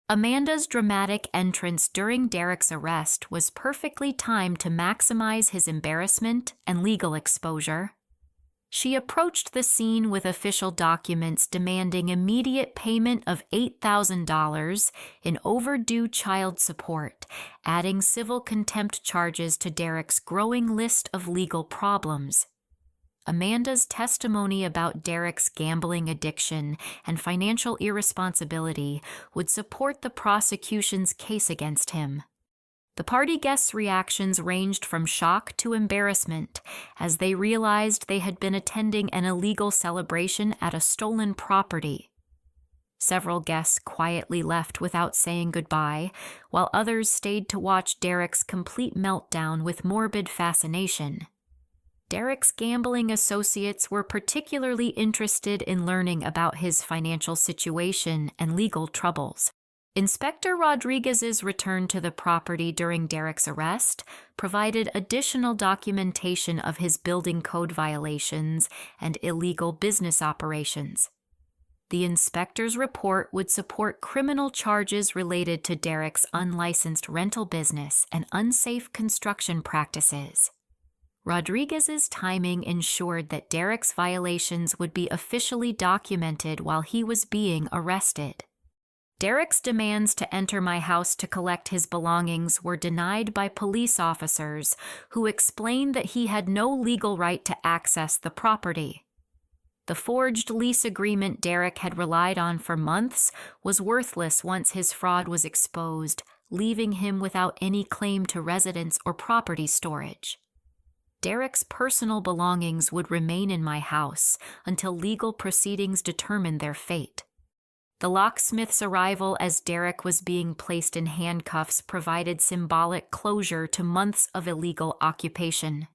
Amanda's dramatic entrance during Derek's arrest was perfectly timed to maximize his embarrassment and legal exposure. She approached the scene with official documents demanding immediate payment of $8,000 in overdue child support, adding civil contempt charges to Derek's growing list of legal problems. Amanda's testimony about Derek's gambling addiction and financial irresponsibility would support the prosecution's case against him. The party guests' reactions ranged from shock to embarrassment as they realized they had been attending an illegal celebration at a stolen property. Several guests quietly left without saying goodbye, while others stayed to watch Derek's complete meltdown with morbid fascination. Derek's gambling associates were particularly interested in learning about his financial situation and legal troubles. Inspector Rodriguez's return to the property during Derek's arrest provided additional documentation of his building code violations and illegal business operations. The inspector's report would support criminal charges related to Derek's unlicensed rental business and unsafe construction practices. Rodriguez's timing ensured that Derek's violations would be officially documented while he was being arrested. Derek's demands to enter my house to collect his belongings were denied by police officers who explained that he had no legal right to access the property. The forged lease agreement Derek had relied on for months was worthless once his fraud was exposed, leaving him without any claim to residence or property storage. Derek's personal belongings would remain in my house until legal proceedings determined their fate. The locksmith's arrival as Derek was being placed in handcuffs provided symbolic closure to months of illegal occupation.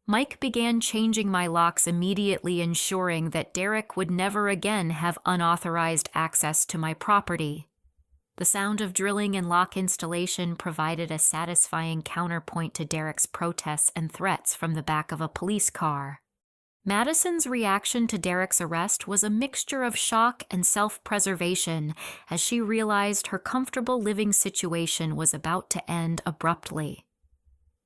Mike began changing my locks immediately, ensuring that Derek would never again have unauthorized access to my property. The sound of drilling and lock installation provided a satisfying counterpoint to Derek's protests and threats from the back of a police car. Madison's reaction to Derek's arrest was a mixture of shock and self-preservation as she realized her comfortable living situation was about to end abruptly.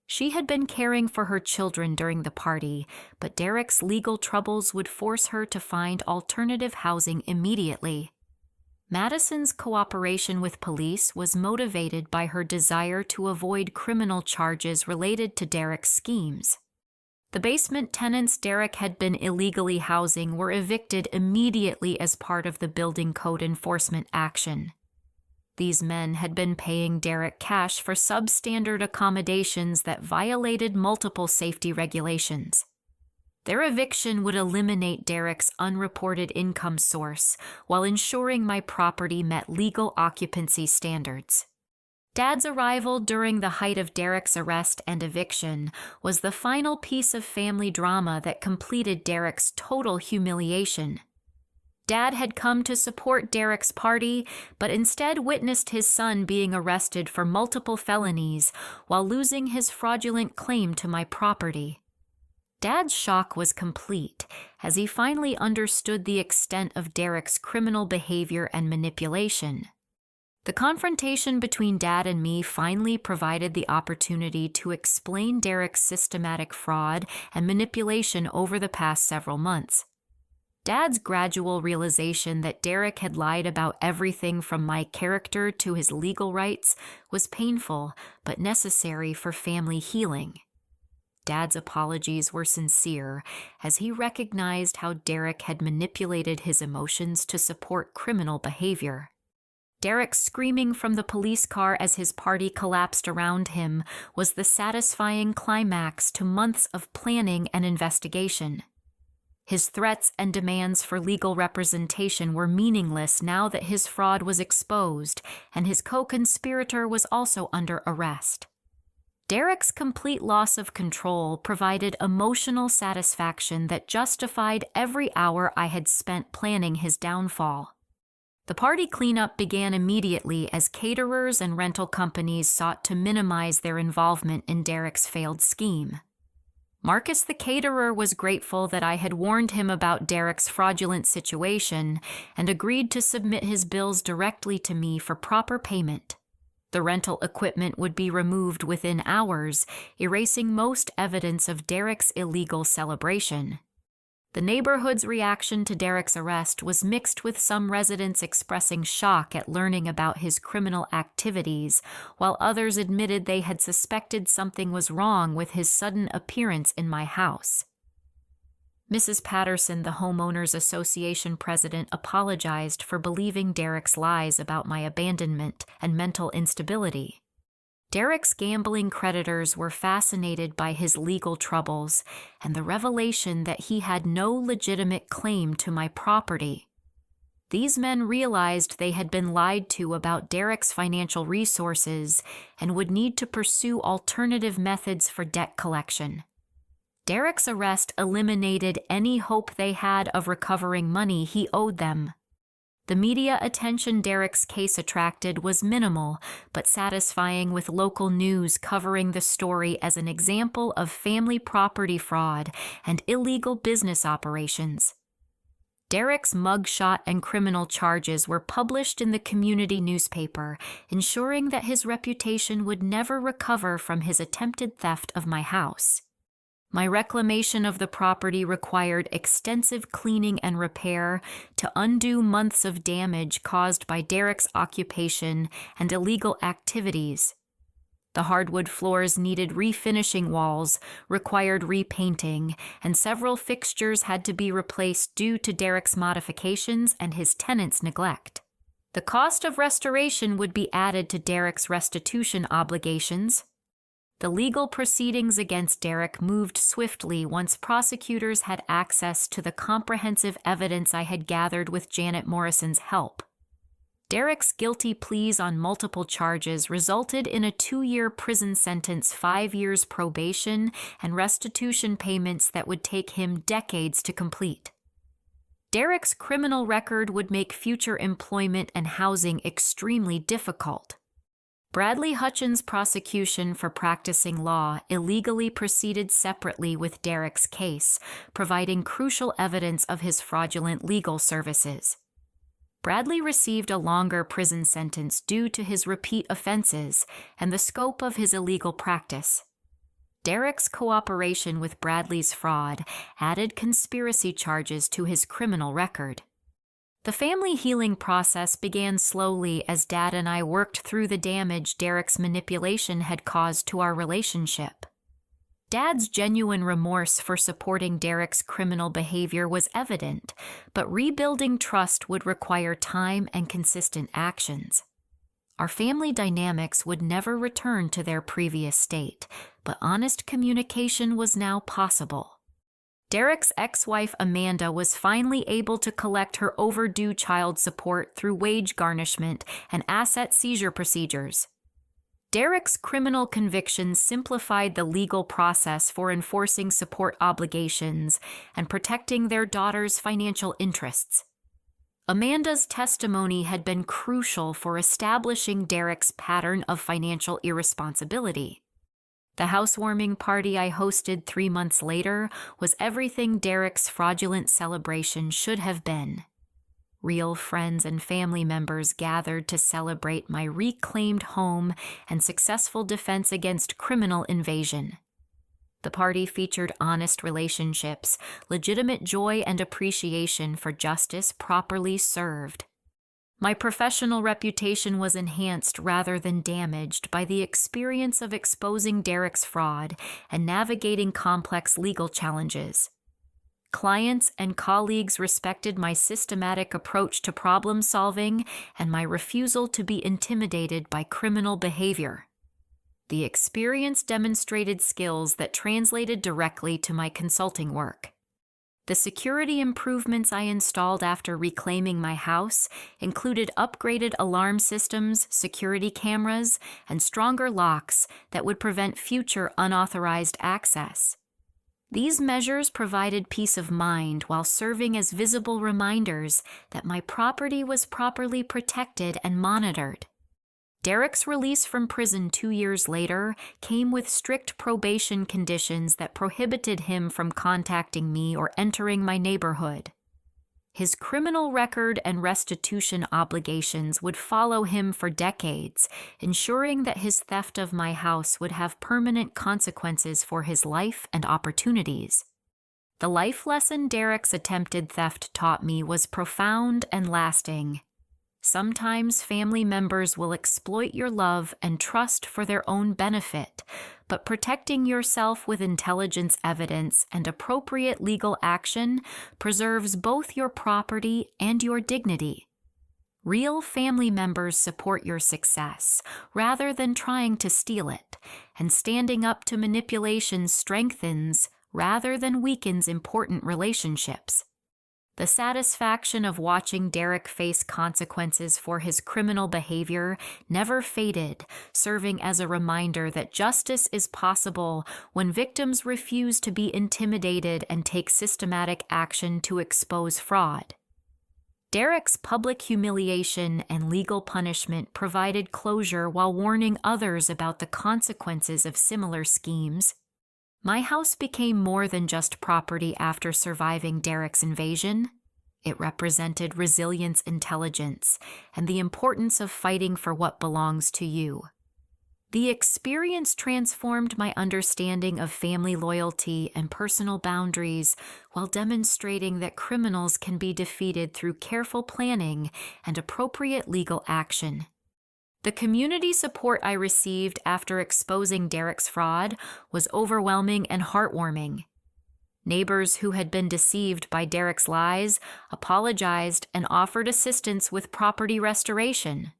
She had been caring for her children during the party, but Derek's legal troubles would force her to find alternative housing immediately. Madison's cooperation with police was motivated by her desire to avoid criminal charges related to Derek's schemes. The basement tenants Derek had been illegally housing were evicted immediately as part of the building code enforcement action. These men had been paying Derek cash for substandard accommodations that violated multiple safety regulations. Their eviction would eliminate Derek's unreported income source while ensuring my property met legal occupancy standards. Dad's arrival during the height of Derek's arrest and eviction was the final piece of family drama that completed Derek's total humiliation. Dad had come to support Derek's party, but instead witnessed his son being arrested for multiple felonies while losing his fraudulent claim to my property. Dad's shock was complete as he finally understood the extent of Derek's criminal behavior and manipulation. The confrontation between Dad and me finally provided the opportunity to explain Derek's systematic fraud and manipulation over the past several months. Dad's gradual realization that Derek had lied about everything from my character to his legal rights was painful but necessary for family healing. Dad's apologies were sincere, as he recognized how Derek had manipulated his emotions to support criminal behavior. Derek screaming from the police car as his party collapsed around him was the satisfying climax to months of planning and investigation. His threats and demands for legal representation were meaningless now that his fraud was exposed and his co-conspirator was also under arrest. Derek's complete loss of control provided emotional satisfaction that justified every hour I had spent planning his downfall. The party cleanup began immediately as caterers and rental companies sought to minimize their involvement in Derek's failed scheme. Marcus the caterer was grateful that I had warned him about Derek's fraudulent situation and agreed to submit his bills directly to me for proper payment. The rental equipment would be removed within hours, erasing most evidence of Derek's illegal celebration. The neighborhood's reaction to Derek's arrest was mixed with some residents expressing shock at learning about his criminal activities, while others admitted they had suspected something was wrong with his sudden appearance in my house. Mrs. Patterson, the Homeowners Association president, apologized for believing Derek's lies about my abandonment and mental instability. Derek's gambling creditors were fascinated by his legal troubles and the revelation that he had no legitimate claim to my property. These men realized they had been lied to about Derek's financial resources and would need to pursue alternative methods for debt collection. Derek's arrest eliminated any hope they had of recovering money he owed them. The media attention Derek's case attracted was minimal, but satisfying, with local news covering the story as an example of family property fraud and illegal business operations. Derek's mugshot and criminal charges were published in the community newspaper, ensuring that his reputation would never recover from his attempted theft of my house. My reclamation of the property required extensive cleaning and repair to undo months of damage caused by Derek's occupation and illegal activities. The hardwood floors needed refinishing, walls required repainting, and several fixtures had to be replaced due to Derek's modifications and his tenants' neglect. The cost of restoration would be added to Derek's restitution obligations. The legal proceedings against Derek moved swiftly once prosecutors had access to the comprehensive evidence I had gathered with Janet Morrison's help. Derek's guilty pleas on multiple charges resulted in a 2-year prison sentence, 5 years probation, and restitution payments that would take him decades to complete. Derek's criminal record would make future employment and housing extremely difficult. Bradley Hutchins' prosecution for practicing law illegally proceeded separately with Derek's case, providing crucial evidence of his fraudulent legal services. Bradley received a longer prison sentence due to his repeat offenses and the scope of his illegal practice. Derek's cooperation with Bradley's fraud added conspiracy charges to his criminal record. The family healing process began slowly as Dad and I worked through the damage Derek's manipulation had caused to our relationship. Dad's genuine remorse for supporting Derek's criminal behavior was evident, but rebuilding trust would require time and consistent actions. Our family dynamics would never return to their previous state, but honest communication was now possible. Derek's ex-wife Amanda was finally able to collect her overdue child support through wage garnishment and asset seizure procedures. Derek's criminal convictions simplified the legal process for enforcing support obligations and protecting their daughter's financial interests. Amanda's testimony had been crucial for establishing Derek's pattern of financial irresponsibility. The housewarming party I hosted 3 months later was everything Derek's fraudulent celebration should have been. Real friends and family members gathered to celebrate my reclaimed home and successful defense against criminal invasion. The party featured honest relationships, legitimate joy, and appreciation for justice properly served. My professional reputation was enhanced rather than damaged by the experience of exposing Derek's fraud and navigating complex legal challenges. Clients and colleagues respected my systematic approach to problem solving and my refusal to be intimidated by criminal behavior. The experience demonstrated skills that translated directly to my consulting work. The security improvements I installed after reclaiming my house included upgraded alarm systems, security cameras, and stronger locks that would prevent future unauthorized access. These measures provided peace of mind while serving as visible reminders that my property was properly protected and monitored. Derek's release from prison 2 years later came with strict probation conditions that prohibited him from contacting me or entering my neighborhood. His criminal record and restitution obligations would follow him for decades, ensuring that his theft of my house would have permanent consequences for his life and opportunities. The life lesson Derek's attempted theft taught me was profound and lasting. Sometimes family members will exploit your love and trust for their own benefit, but protecting yourself with intelligence evidence and appropriate legal action preserves both your property and your dignity. Real family members support your success rather than trying to steal it, and standing up to manipulation strengthens rather than weakens important relationships. The satisfaction of watching Derek face consequences for his criminal behavior never faded, serving as a reminder that justice is possible when victims refuse to be intimidated and take systematic action to expose fraud. Derek's public humiliation and legal punishment provided closure while warning others about the consequences of similar schemes. My house became more than just property after surviving Derek's invasion. It represented resilience, intelligence, and the importance of fighting for what belongs to you. The experience transformed my understanding of family loyalty and personal boundaries while demonstrating that criminals can be defeated through careful planning and appropriate legal action. The community support I received after exposing Derek's fraud was overwhelming and heartwarming. Neighbors who had been deceived by Derek's lies apologized and offered assistance with property restoration.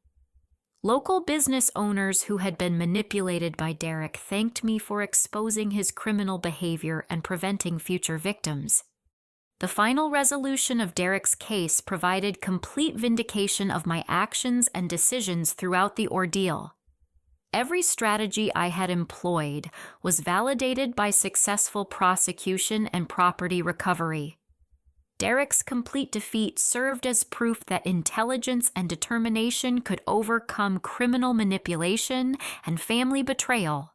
Local business owners who had been manipulated by Derek thanked me for exposing his criminal behavior and preventing future victims. The final resolution of Derek's case provided complete vindication of my actions and decisions throughout the ordeal. Every strategy I had employed was validated by successful prosecution and property recovery. Derek's complete defeat served as proof that intelligence and determination could overcome criminal manipulation and family betrayal.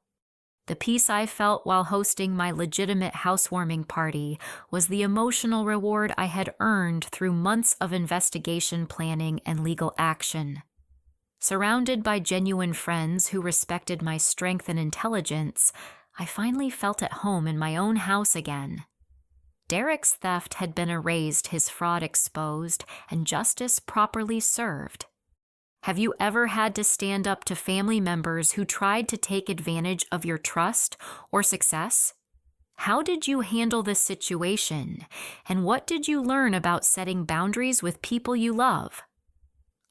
The peace I felt while hosting my legitimate housewarming party was the emotional reward I had earned through months of investigation planning and legal action. Surrounded by genuine friends who respected my strength and intelligence, I finally felt at home in my own house again. Derek's theft had been erased, his fraud exposed, and justice properly served. Have you ever had to stand up to family members who tried to take advantage of your trust or success? How did you handle this situation, and what did you learn about setting boundaries with people you love?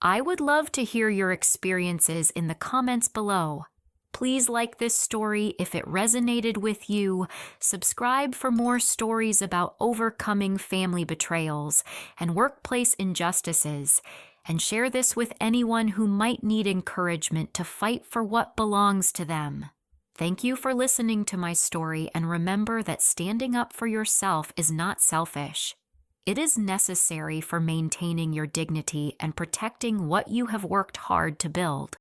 I would love to hear your experiences in the comments below. Please like this story if it resonated with you, subscribe for more stories about overcoming family betrayals and workplace injustices, and share this with anyone who might need encouragement to fight for what belongs to them. Thank you for listening to my story, and remember that standing up for yourself is not selfish. It is necessary for maintaining your dignity and protecting what you have worked hard to build.